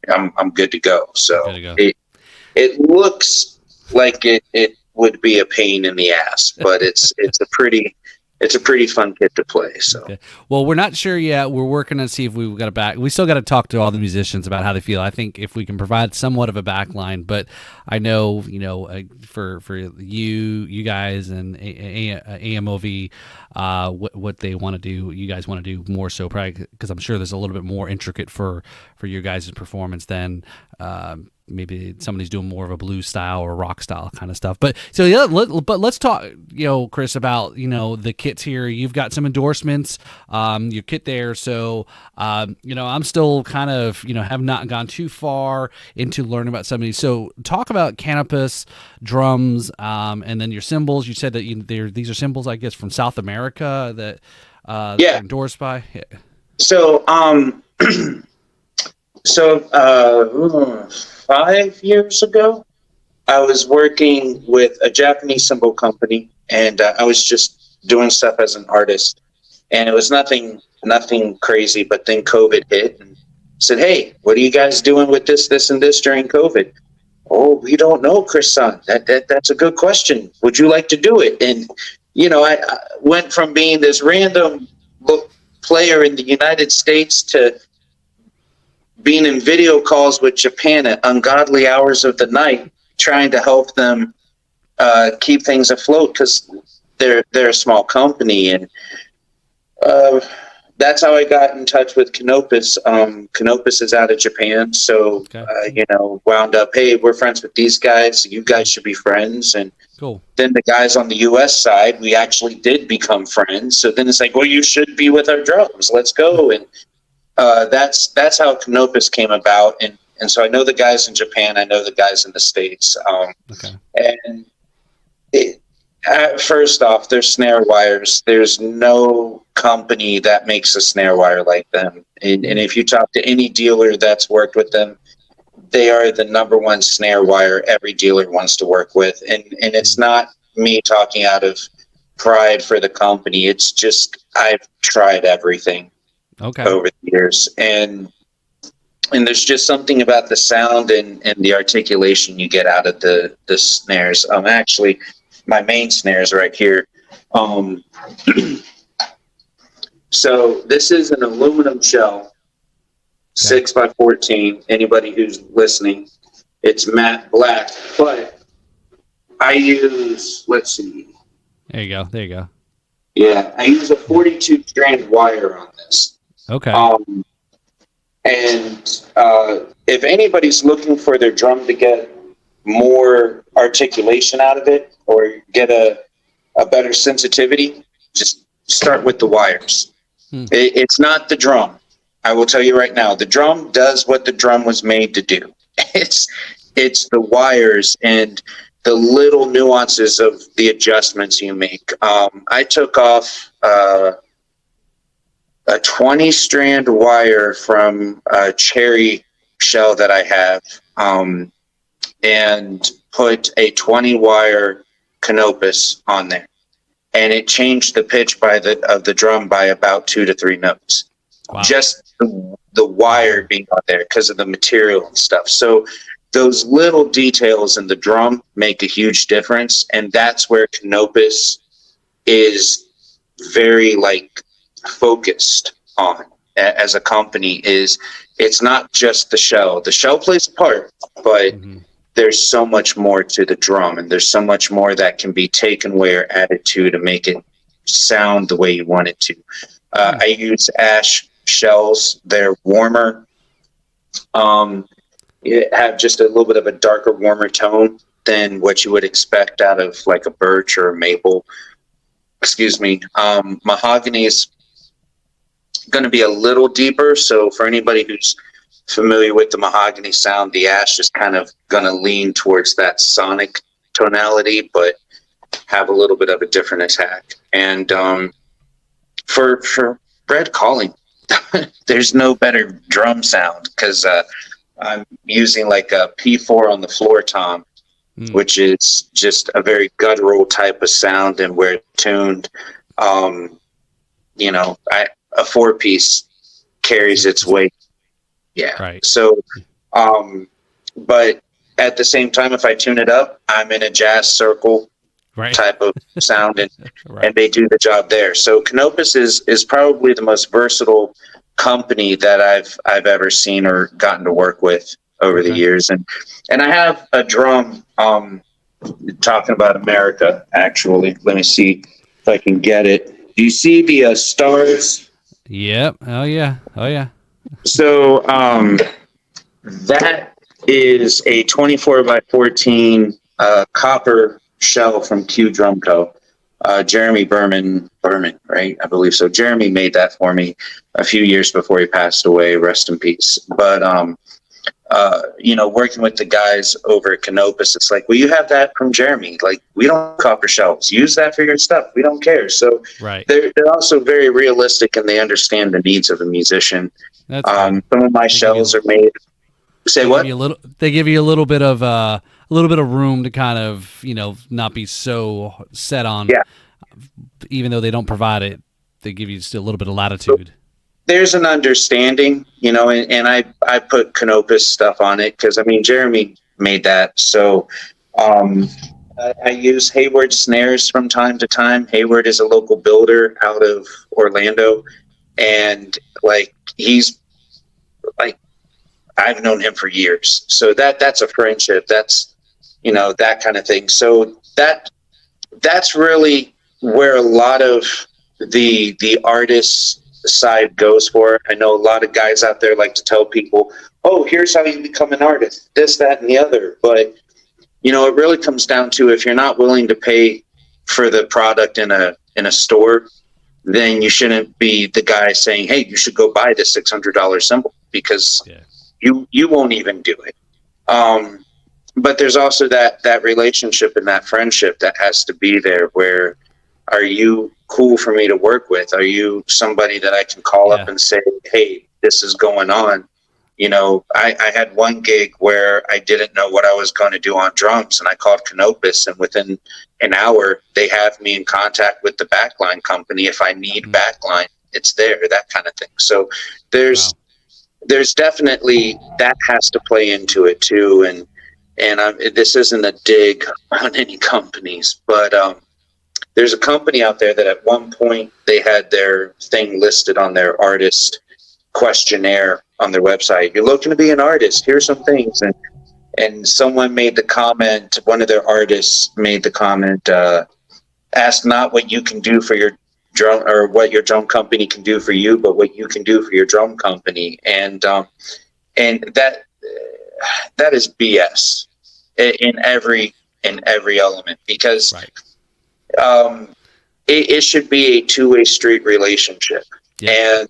I'm good to go. So it looks like it would be a pain in the ass, but it's a pretty fun kit to play. So, well, we're not sure yet. We're working to see if we've got a back. We still got to talk to all the musicians about how they feel. I think if we can provide somewhat of a back line, but I know, for you guys and AMOV, what they want to do, you guys want to do more so, probably because I'm sure there's a little bit more intricate for your guys' performance than maybe somebody's doing more of a blues style or rock style kind of stuff. But so but let's talk, Chris, about the kits here. You've got some endorsements, your kit there. So I'm still kind of have not gone too far into learning about some of these. So talk about Canopus drums, and then your cymbals. You said that these are cymbals, I guess, from South America that they're endorsed by. Yeah. So 5 years ago, I was working with a Japanese cymbal company, and I was just doing stuff as an artist, and it was nothing crazy. But then COVID hit, and said, "Hey, what are you guys doing with this, and this during COVID?" "Oh, we don't know, Chris-san. That's a good question. Would you like to do it?" And I went from being this random player in the United States to being in video calls with Japan at ungodly hours of the night, trying to help them keep things afloat because they're a small company. And that's how I got in touch with Canopus. Canopus is out of Japan, so wound up, hey, we're friends with these guys. You guys should be friends. And then the guys on the U.S. side, we actually did become friends. So then it's like, well, you should be with our drums. Let's go. And that's how Canopus came about, and so I know the guys in Japan, I know the guys in the States, and first off, they're snare wires. There's no company that makes a snare wire like them, and if you talk to any dealer that's worked with them, they are the number one snare wire every dealer wants to work with, and it's not me talking out of pride for the company. It's just I've tried everything over the years, and there's just something about the sound and the articulation you get out of the snares. Actually, my main snares right here. So this is an aluminum shell, 6x14. Anybody who's listening, it's matte black, but I use, let's see. There you go. Yeah, I use a 42 strand wire on this. And if anybody's looking for their drum to get more articulation out of it or get a better sensitivity, just start with the wires. It's not the drum. I will tell you right now, the drum does what the drum was made to do. It's the wires and the little nuances of the adjustments you make. I took off a 20 strand wire from a cherry shell that I have, and put a 20 wire Canopus on there, and it changed the pitch of the drum by about 2 to 3 notes. Just the wire being on there because of the material and stuff. So those little details in the drum make a huge difference, and that's where Canopus is very focused on as a company. Is it's not just the shell plays a part, but there's so much more to the drum, and there's so much more that can be taken away or added to make it sound the way you want it to. I use ash shells. They're warmer, have just a little bit of a darker, warmer tone than what you would expect out of a birch or a maple. Excuse me. Mahogany is going to be a little deeper. So for anybody who's familiar with the mahogany sound, the ash is kind of going to lean towards that sonic tonality. But have a little bit of a different attack. And for Red calling, there's no better drum sound because I'm using like a P4 on the floor tom, which is just a very guttural type of sound, and where it's tuned. You know, a 4-piece carries its weight. Yeah. Right. So, but at the same time, if I tune it up, I'm in a jazz circle Right. type of sound, and Right. and they do the job there. So Canopus is probably the most versatile company that I've ever seen or gotten to work with over the years. And I have a drum talking about America, actually. Let me see if I can get it. Do you see the stars? Yep. Oh yeah. Oh yeah. So that is a 24 by 14 copper shell from Q Drum Co. Jeremy Berman, right? I believe so. Jeremy made that for me a few years before he passed away. Rest in peace. But you know, working with the guys over at Canopus, it's like, well, you have that from Jeremy. Like, we don't have copper shells. Use that for your stuff. We don't care. So Right. they're also very realistic, and they understand the needs of a musician. That's Some of my shells are made. Say what? They give you a little bit of room to kind of, you know, not be so set on. Yeah. Even though they don't provide it, they give you still a little bit of latitude. There's an understanding, you know, and I put Canopus stuff on it because, I mean, Jeremy made that. So I use Hayward snares from time to time. Hayward is a local builder out of Orlando, and like, he's like, I've known him for years. So that's a friendship. That's, you know, that kind of thing. So that's really where a lot of the artists side goes for. I know a lot of guys out there like to tell people, oh, here's how you become an artist, this, that, and the other. But, you know, it really comes down to, if you're not willing to pay for the product in a store, then you shouldn't be the guy saying, hey, you should go buy this $600 cymbal, because you won't even do it. But there's also that relationship and that friendship that has to be there, where, are you cool for me to work with? Are you somebody that I can call up and say, hey, this is going on? You know, I had one gig where I didn't know what I was going to do on drums, and I called Canopus, and within an hour, they have me in contact with the backline company. If I need backline, it's there, that kind of thing. So there's definitely, that has to play into it too. And this isn't a dig on any companies, but there's a company out there that at one point they had their thing listed on their artist questionnaire on their website. You're looking to be an artist, here's some things. And someone made the comment, one of their artists made the comment, ask not what you can do for your drum, or what your drum company can do for you, but what you can do for your drum company. And that is BS in every element, because it should be a two-way street relationship. And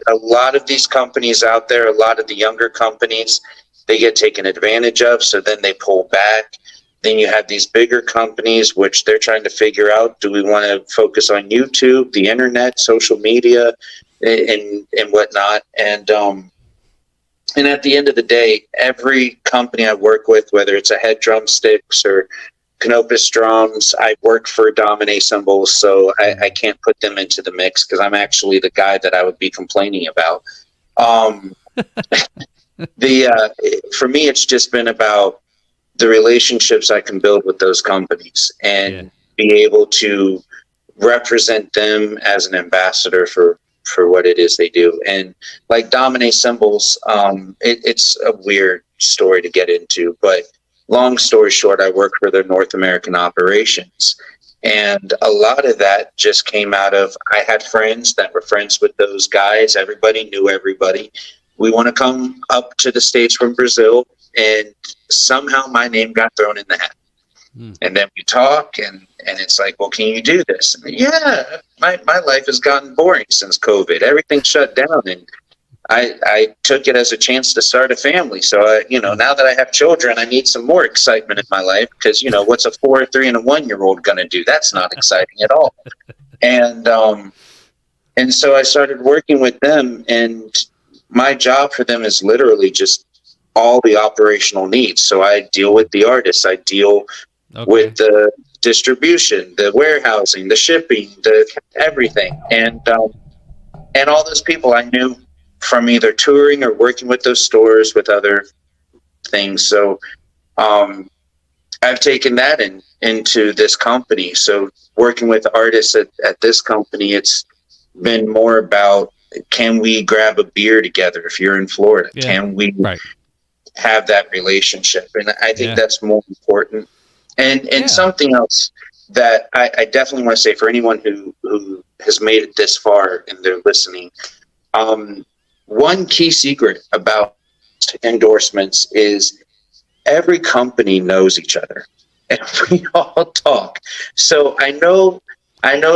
a lot of these companies out there, a lot of the younger companies, they get taken advantage of, so then they pull back. Then you have these bigger companies, which they're trying to figure out, do we want to focus on YouTube, the internet, social media, and whatnot? And at the end of the day, every company I work with, whether it's a Head Drumsticks or Canopus drums, I work for Domine cymbals, so I can't put them into the mix, because I'm actually the guy that I would be complaining about. For me, it's just been about the relationships I can build with those companies, and be able to represent them as an ambassador for what it is they do. And like Domine cymbals, it's a weird story to get into, but long story short, I work for their North American operations. And a lot of that just came out of, I had friends that were friends with those guys. Everybody knew everybody. We want to come up to the States from Brazil, and somehow my name got thrown in the hat. And then we talk, and it's like, well, can you do this? And my life has gotten boring since COVID. Everything shut down, and I took it as a chance to start a family. So, now that I have children, I need some more excitement in my life because, what's a 4, 3, and a 1-year-old going to do? That's not exciting at all. And so I started working with them, and my job for them is literally just all the operational needs. So I deal with the artists, I deal with the distribution, the warehousing, the shipping, the everything. And all those people I knew from either touring or working with those stores with other things. So I've taken that into this company. So working with artists at this company, it's been more about, can we grab a beer together if you're in Florida? Yeah. Can we have that relationship? And I think that's more important. And something else that I definitely want to say for anyone who has made it this far and they're listening, one key secret about endorsements is every company knows each other and we all talk. So I know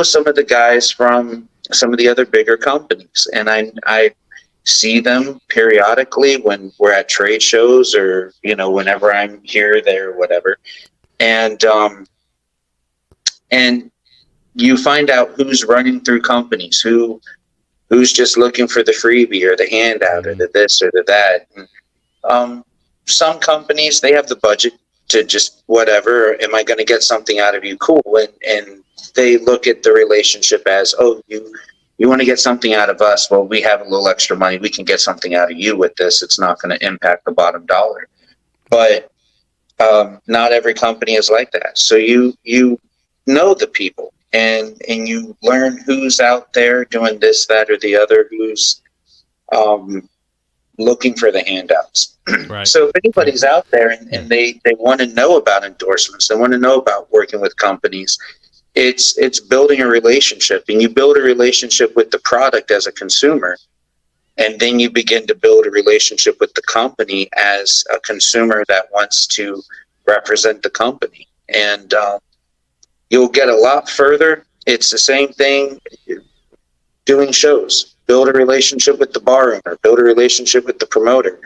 some of the guys from some of the other bigger companies, and I see them periodically when we're at trade shows or, whenever I'm here, there, whatever. And you find out who's running through companies, who's just looking for the freebie or the handout or the this or the that. And, some companies, they have the budget to just whatever, am I going to get something out of you? Cool. And they look at the relationship as, oh, you want to get something out of us? Well, we have a little extra money. We can get something out of you with this. It's not going to impact the bottom dollar. But not every company is like that. So you know the people and you learn who's out there doing this, that, or the other, who's looking for the handouts. Right. So if anybody's out there and they want to know about endorsements, they want to know about working with companies, it's building a relationship, and you build a relationship with the product as a consumer, and then you begin to build a relationship with the company as a consumer that wants to represent the company, and you'll get a lot further. It's the same thing doing shows. Build a relationship with the bar owner, build a relationship with the promoter.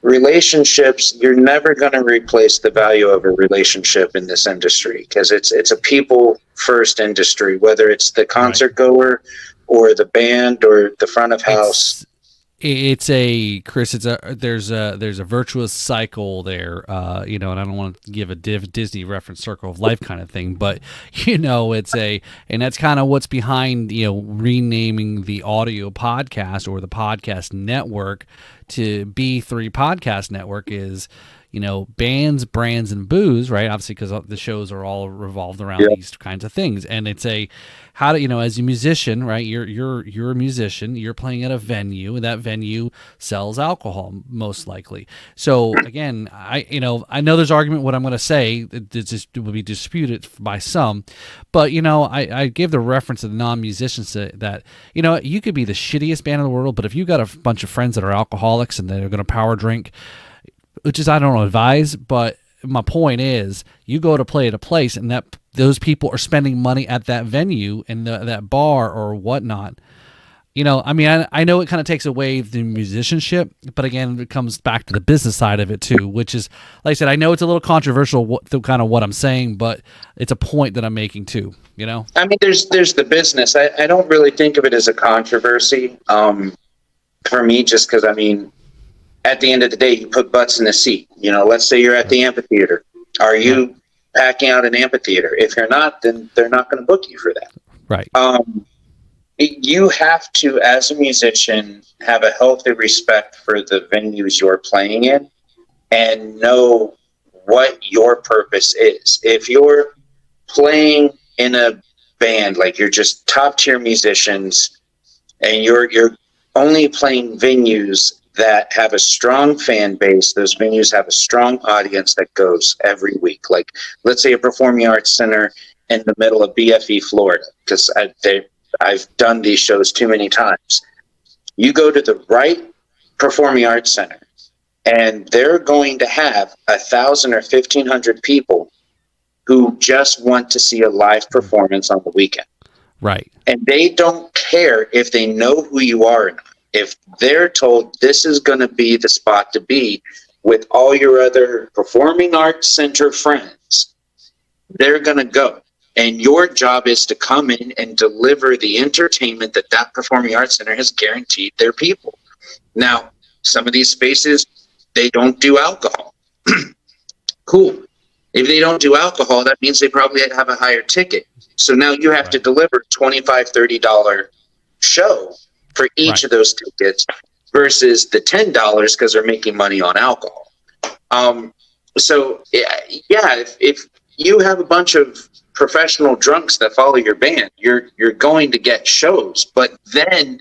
Relationships, you're never going to replace the value of a relationship in this industry, because it's a people first industry, whether it's the concert goer or the band or the front of house. There's a virtuous cycle there, and I don't want to give a Disney reference, circle of life kind of thing, but and that's kind of what's behind, renaming the audio podcast or the podcast network to B3 Podcast Network is, bands, brands, and booze, right? Obviously, because the shows are all revolved around these kinds of things, and it's how to, as a musician, right? You're a musician. You're playing at a venue, and that venue sells alcohol most likely. So again, I know there's argument what I'm going to say. It will be disputed by some, but I gave the reference to the non-musicians that you could be the shittiest band in the world, but if you got a bunch of friends that are alcoholics and they're going to power drink, which is I don't advise, but my point is, you go to play at a place and that those people are spending money at that venue and that bar or whatnot. I know it kind of takes away the musicianship, but again, it comes back to the business side of it too, which is, like I said, I know it's a little controversial, kind of what I'm saying, but it's a point that I'm making too. There's the business. I don't really think of it as a controversy for me, just because at the end of the day, you put butts in the seat. Let's say you're at the amphitheater. Are you packing out an amphitheater? If you're not, then they're not going to book you for that. Right. You have to, as a musician, have a healthy respect for the venues you're playing in and know what your purpose is. If you're playing in a band, like you're just top tier musicians and you're only playing venues that have a strong fan base, those venues have a strong audience that goes every week. Like, let's say a performing arts center in the middle of BFE, Florida, because I've done these shows too many times. You go to the right performing arts center, and they're going to have 1,000 or 1,500 people who just want to see a live performance on the weekend. Right. And they don't care if they know who you are or not. If they're told this is going to be the spot to be with all your other performing arts center friends, they're going to go. And your job is to come in and deliver the entertainment that that performing arts center has guaranteed their people. Now, some of these spaces, they don't do alcohol. Cool. If they don't do alcohol, that means they probably have a higher ticket. So now you have to deliver $25, $30 show for each of those tickets versus the $10 because they're making money on alcohol. So yeah, if you have a bunch of professional drunks that follow your band, you're going to get shows, but then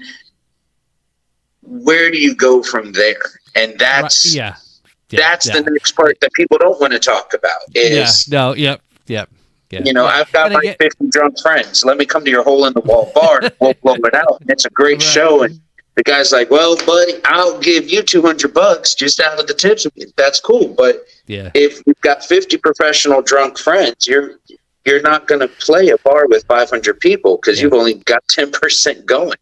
where do you go from there? And that's the next part that people don't want to talk about is Yep. You know, I've got my 50 drunk friends. Let me come to your hole in the wall bar. We'll blow it out. And it's a great show. And the guy's like, well, buddy, I'll give you $200 just out of the tips. That's cool. But if you've got 50 professional drunk friends, you're not going to play a bar with 500 people because you've only got 10% going.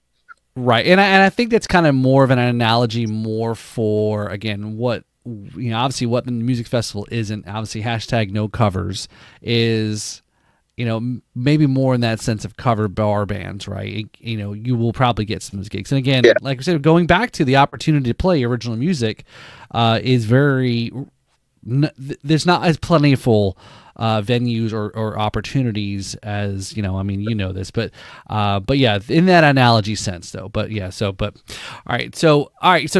Right. And I think that's kind of more of an analogy more for, again, what, you know, obviously what the music festival isn't, obviously #no covers is, you know, maybe more in that sense of cover bar bands, right? You know, you will probably get some of those gigs. And again, like I said, going back to the opportunity to play original music is very, there's not as plentiful venues or opportunities as, you know, I mean, you know this, but yeah, in that analogy sense though, all right. So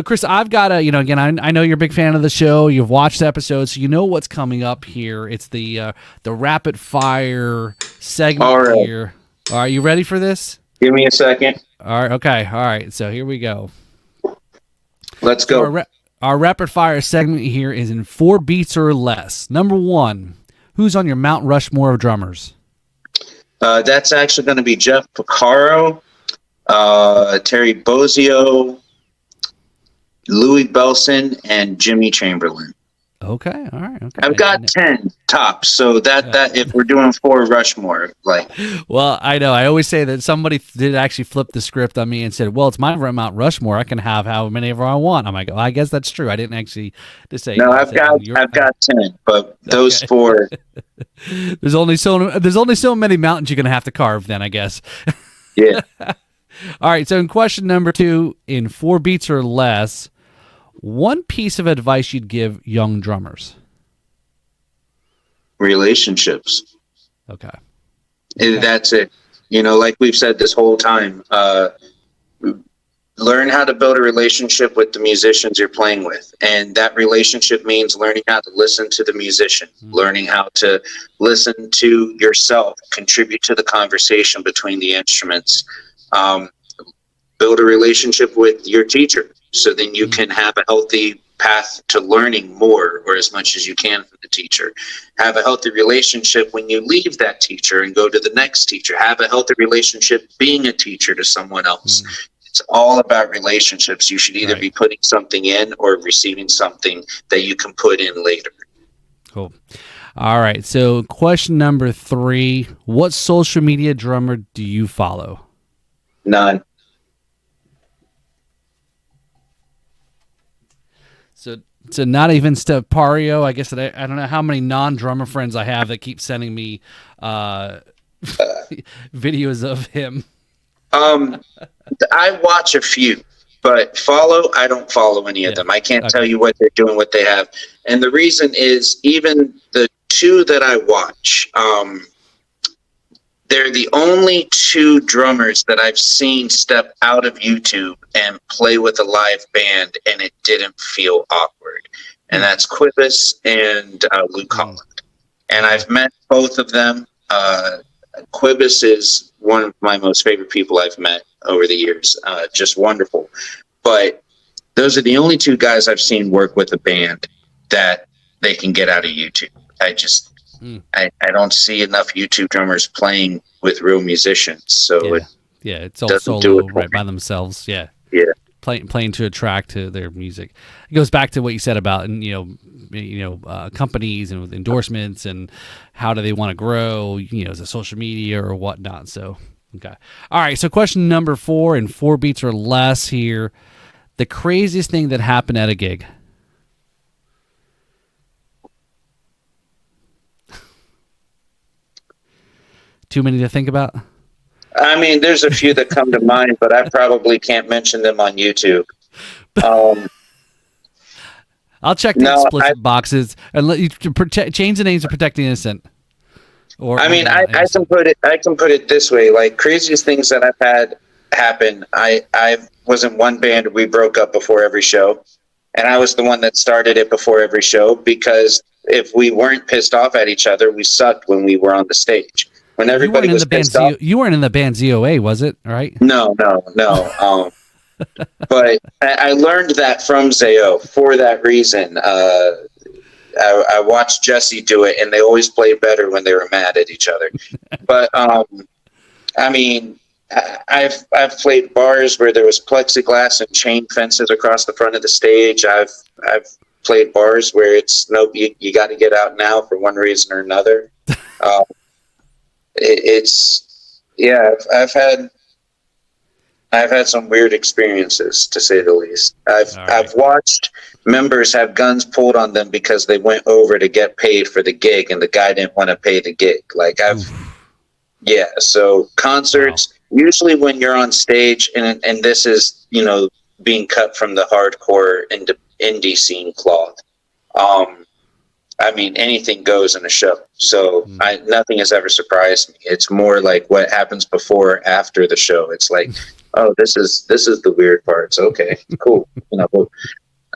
Chris, I've got a, you know, again, I know you're a big fan of the show. You've watched the episodes, so you know what's coming up here. It's the rapid fire segment here. Are you ready for this? Give me a second. All right. Okay. All right. So here we go. Let's go. Our rapid fire segment here is in 4 beats or less. Number 1. Who's on your Mount Rushmore of drummers? That's actually going to be Jeff Porcaro, Terry Bozzio, Louis Belson, and Jimmy Chamberlain. Okay, all right. Okay. I've got 10 tops, so that if we're doing 4 Rushmore, like. Well, I know. I always say that somebody did actually flip the script on me and said, "Well, it's my Mount Rushmore. I can have how many of I want." I'm like, "Oh, I guess that's true." I didn't actually just say. No, I've got 10, but those 4. There's only so many mountains you're gonna have to carve. Then I guess. Yeah. All right. So in question number 2, in 4 beats or less, one piece of advice you'd give young drummers. Relationships. Okay. That's it. You know, like we've said this whole time, learn how to build a relationship with the musicians you're playing with. And that relationship means learning how to listen to the musician, learning how to listen to yourself, contribute to the conversation between the instruments, build a relationship with your teacher. So then you can have a healthy path to learning more or as much as you can from the teacher. Have a healthy relationship when you leave that teacher and go to the next teacher. Have a healthy relationship being a teacher to someone else. It's all about relationships. You should either be putting something in or receiving something that you can put in later. Cool. All right. So question number 3, what social media drummer do you follow? None. So not even Stepario. I guess that I don't know how many non-drummer friends I have that keep sending me videos of him. I watch a few, but I don't follow any of them. I can't tell you what they're doing, what they have. And the reason is even the 2 that I watch, they're the only 2 drummers that I've seen step out of YouTube and play with a live band, and it didn't feel awkward. And that's Quibus and Luke Holland. And I've met both of them. Quibus is one of my most favorite people I've met over the years. Just wonderful. But those are the only 2 guys I've seen work with a band that they can get out of YouTube. I don't see enough YouTube drummers playing with real musicians. So it's all solo right by themselves. Yeah. Playing to attract to their music. It goes back to what you said about, and companies and with endorsements and how do they want to grow, is it social media or whatnot. So Okay. All right. So question number 4 in 4 beats or less here. The craziest thing that happened at a gig. Too many to think about? I mean, there's a few that come to mind, but I probably can't mention them on YouTube. I'll check the No, explicit boxes and let you change the names to protect the innocent. I mean, not I innocent. can put it this way. Like, craziest things that I've had happen. I was in one band. We broke up before every show, and I was the one that started it before every show, because if we weren't pissed off at each other, we sucked when we were on the stage. When You everybody weren't in was the band pissed off. You weren't in the band ZOA, was it? Right? No, no, no. But I learned that from Zayo for that reason. I watched Jesse do it, and they always played better when they were mad at each other. But I mean, I've played bars where there was plexiglass and chain fences across the front of the stage. I've played bars where it's nope, you got to get out now for one reason or another. It's yeah, I've had some weird experiences, to say the least. I've watched members have guns pulled on them because they went over to get paid for the gig, and the guy didn't want to pay the gig. Like so concerts, usually when you're on stage, and this is, being cut from the hardcore indie scene cloth. I mean, anything goes in a show. So nothing has ever surprised me. It's more like what happens before or after the show. It's like, oh, this is the weird parts. Okay, cool.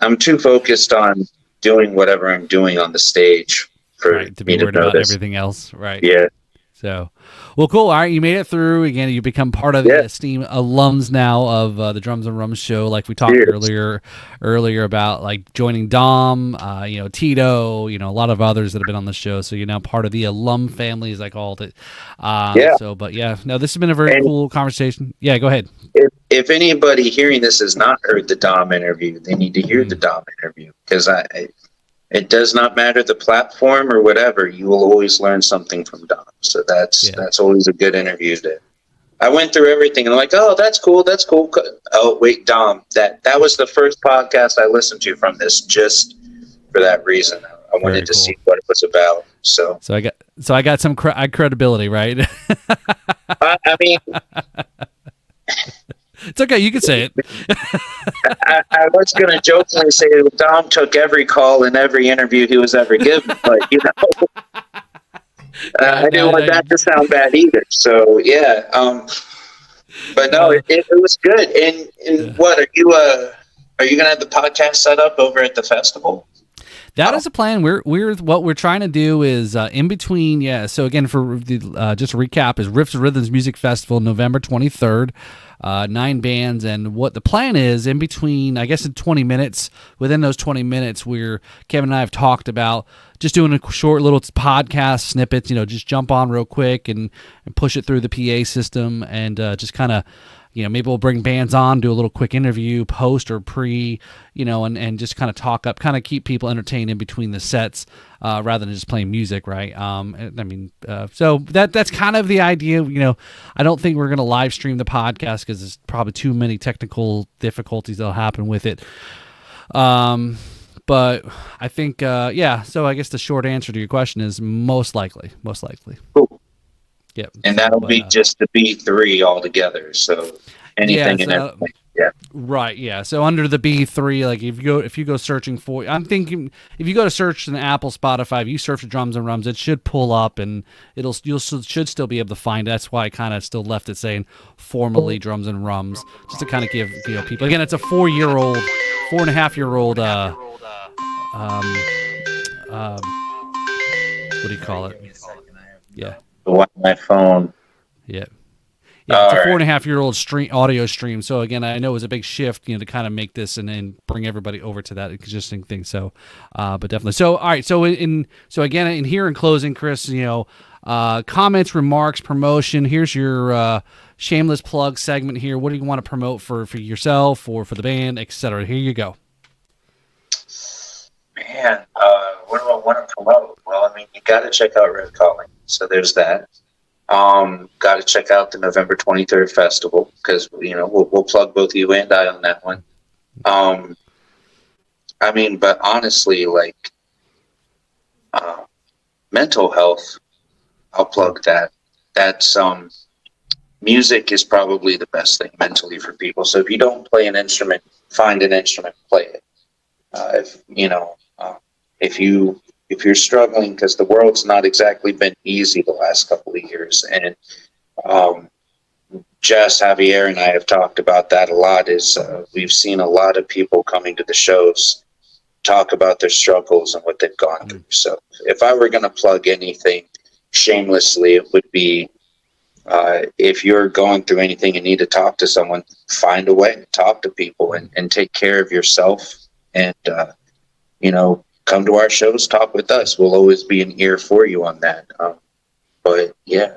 I'm too focused on doing whatever I'm doing on the stage for to be me to worried about notice everything else. Right. Yeah. So, well, cool. All right, you made it through. Again, you become part of the Steam alums now of the Drums and Rums show. Like we talked earlier about, like joining Dom, Tito, a lot of others that have been on the show. So you're now part of the alum family, as I called it. So, but yeah, no, this has been a very cool conversation. Yeah, go ahead. If anybody hearing this has not heard the Dom interview, they need to hear the Dom interview, because it does not matter the platform or whatever. You will always learn something from Dom. So that's always a good interview. I went through everything and I'm like, oh, that's cool. That's cool. Oh, wait, Dom, that was the first podcast I listened to from this, just for that reason. I wanted to see what it was about. So I got some credibility, right? I mean, it's okay. You can say it. I was going to jokingly say Dom took every call in every interview he was ever given, but I didn't want that to sound bad either. So yeah, but no, it was good. And what are you going to have the podcast set up over at the festival? That is a plan. We're what we're trying to do is in between. Yeah. So again, for the just a recap, is Riffs Rhythms Music Festival, November 23rd. 9 bands, and what the plan is in between, I guess in 20 minutes, within those 20 minutes, Kevin and I have talked about just doing a short little podcast snippets, just jump on real quick and push it through the PA system, and just kind of, maybe we'll bring bands on, do a little quick interview, post or pre, and just kind of talk up, kind of keep people entertained in between the sets, rather than just playing music, right? So that's kind of the idea. I don't think we're going to live stream the podcast because there's probably too many technical difficulties that'll happen with it. But I think, so I guess the short answer to your question is most likely. Cool. Yep. And that'll be just the B3 altogether. So anything and everything. Yeah. Right. Yeah. So under the B3, like if you go searching for, I'm thinking if you go to search in Apple, Spotify, if you search for Drums and Rums, it should pull up and you should still be able to find it. That's why I kind of still left it saying formally Drums and Rums, just to kind of give people, again, it's a 4.5-year-old what do you call it? Yeah. My phone. Yeah. Yeah, it's a 4.5-year-old audio stream. So again, I know it was a big shift, to kind of make this and then bring everybody over to that existing thing. So, but definitely. So, all right. So again, in here in closing, Chris, comments, remarks, promotion. Here's your shameless plug segment here. What do you want to promote for yourself or for the band, etc.? Here you go. Man, what do I want to promote? Well, I mean, you got to check out Red Calling. So there's that. Got to check out the November 23rd festival, because we'll plug both you and I on that one. I mean, but honestly, like mental health, I'll plug that. That's music is probably the best thing mentally for people. So if you don't play an instrument, find an instrument, play it. If you're struggling, because the world's not exactly been easy the last couple of years, and Jess, Javier, and I have talked about that a lot. Is we've seen a lot of people coming to the shows talk about their struggles and what they've gone through. So if I were going to plug anything shamelessly, it would be, if you're going through anything and need to talk to someone, find a way to talk to people and take care of yourself. And, come to our shows, talk with us. We'll always be an ear for you on that. But yeah,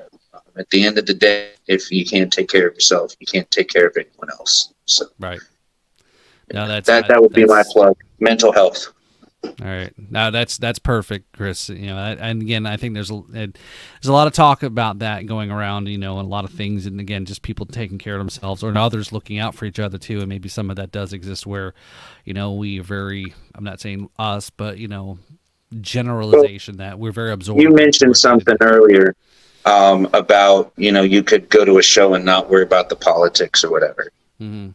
at the end of the day, if you can't take care of yourself, you can't take care of anyone else. So right. No, that would be my plug. Mental health. All right. Now that's perfect, Chris. And again, I think there's a lot of talk about that going around, and a lot of things, and again, just people taking care of themselves, or others looking out for each other too. And maybe some of that does exist where, we are very, I'm not saying us, but generalization that we're very absorbed. You mentioned something earlier about, you could go to a show and not worry about the politics or whatever. Mm-hmm.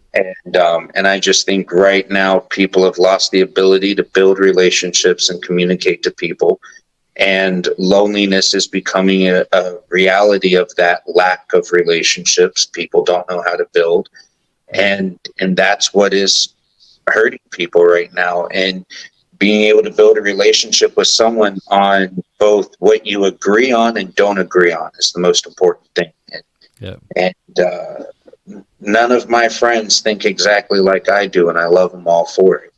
And I just think right now people have lost the ability to build relationships and communicate to people, and loneliness is becoming a reality of that lack of relationships. People don't know how to build, and that's what is hurting people right now. And being able to build a relationship with someone on both what you agree on and don't agree on is the most important thing. None of my friends think exactly like I do, and I love them all for it.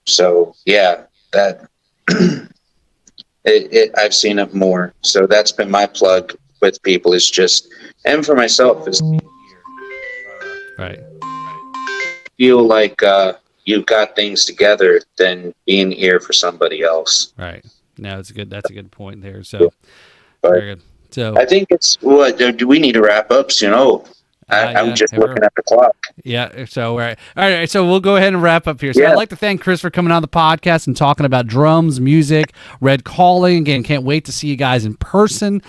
So yeah, that I've seen it more. So that's been my plug with people, is just, and for myself, is right. Feel like you've got things together than being here for somebody else. Right. No, that's a good point there. So very good. So I think it's do we need to wrap up soon? I'm just looking at the clock. Yeah. So, all right. So we'll go ahead and wrap up here. So I'd like to thank Chris for coming on the podcast and talking about drums, music, Red Calling. Again, can't wait to see you guys in person.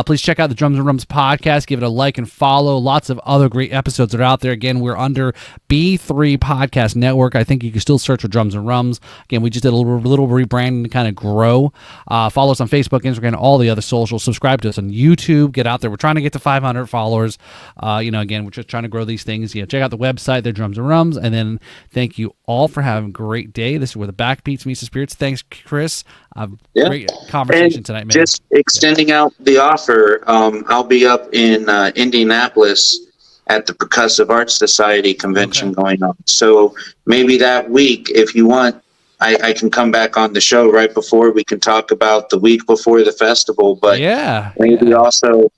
Please check out the Drums and Rums podcast. Give it a like and follow. Lots of other great episodes are out there. Again, we're under B3 Podcast Network. I think you can still search for Drums and Rums. Again, we just did a little rebranding to kind of grow. Follow us on Facebook, Instagram, all the other socials. Subscribe to us on YouTube. Get out there. We're trying to get to 500 followers. Again, we're just trying to grow these things. Check out the website, the Drums and Rums, and then thank you all for having a great day. This is where the backbeats meets the spirits. Thanks, Chris. Great conversation tonight, man. Just extending out the offer. I'll be up in Indianapolis at the Percussive Arts Society convention going on. So maybe that week, if you want, I can come back on the show right before. We can talk about the week before the festival, but maybe also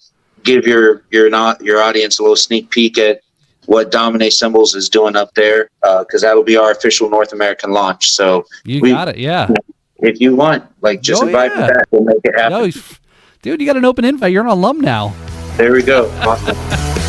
give your audience a little sneak peek at what Domine Cymbals is doing up there, because that'll be our official North American launch. So got it, if you want, just invite me back. We'll make it happen. Dude, you got an open invite. You're an alum now. There we go. Awesome.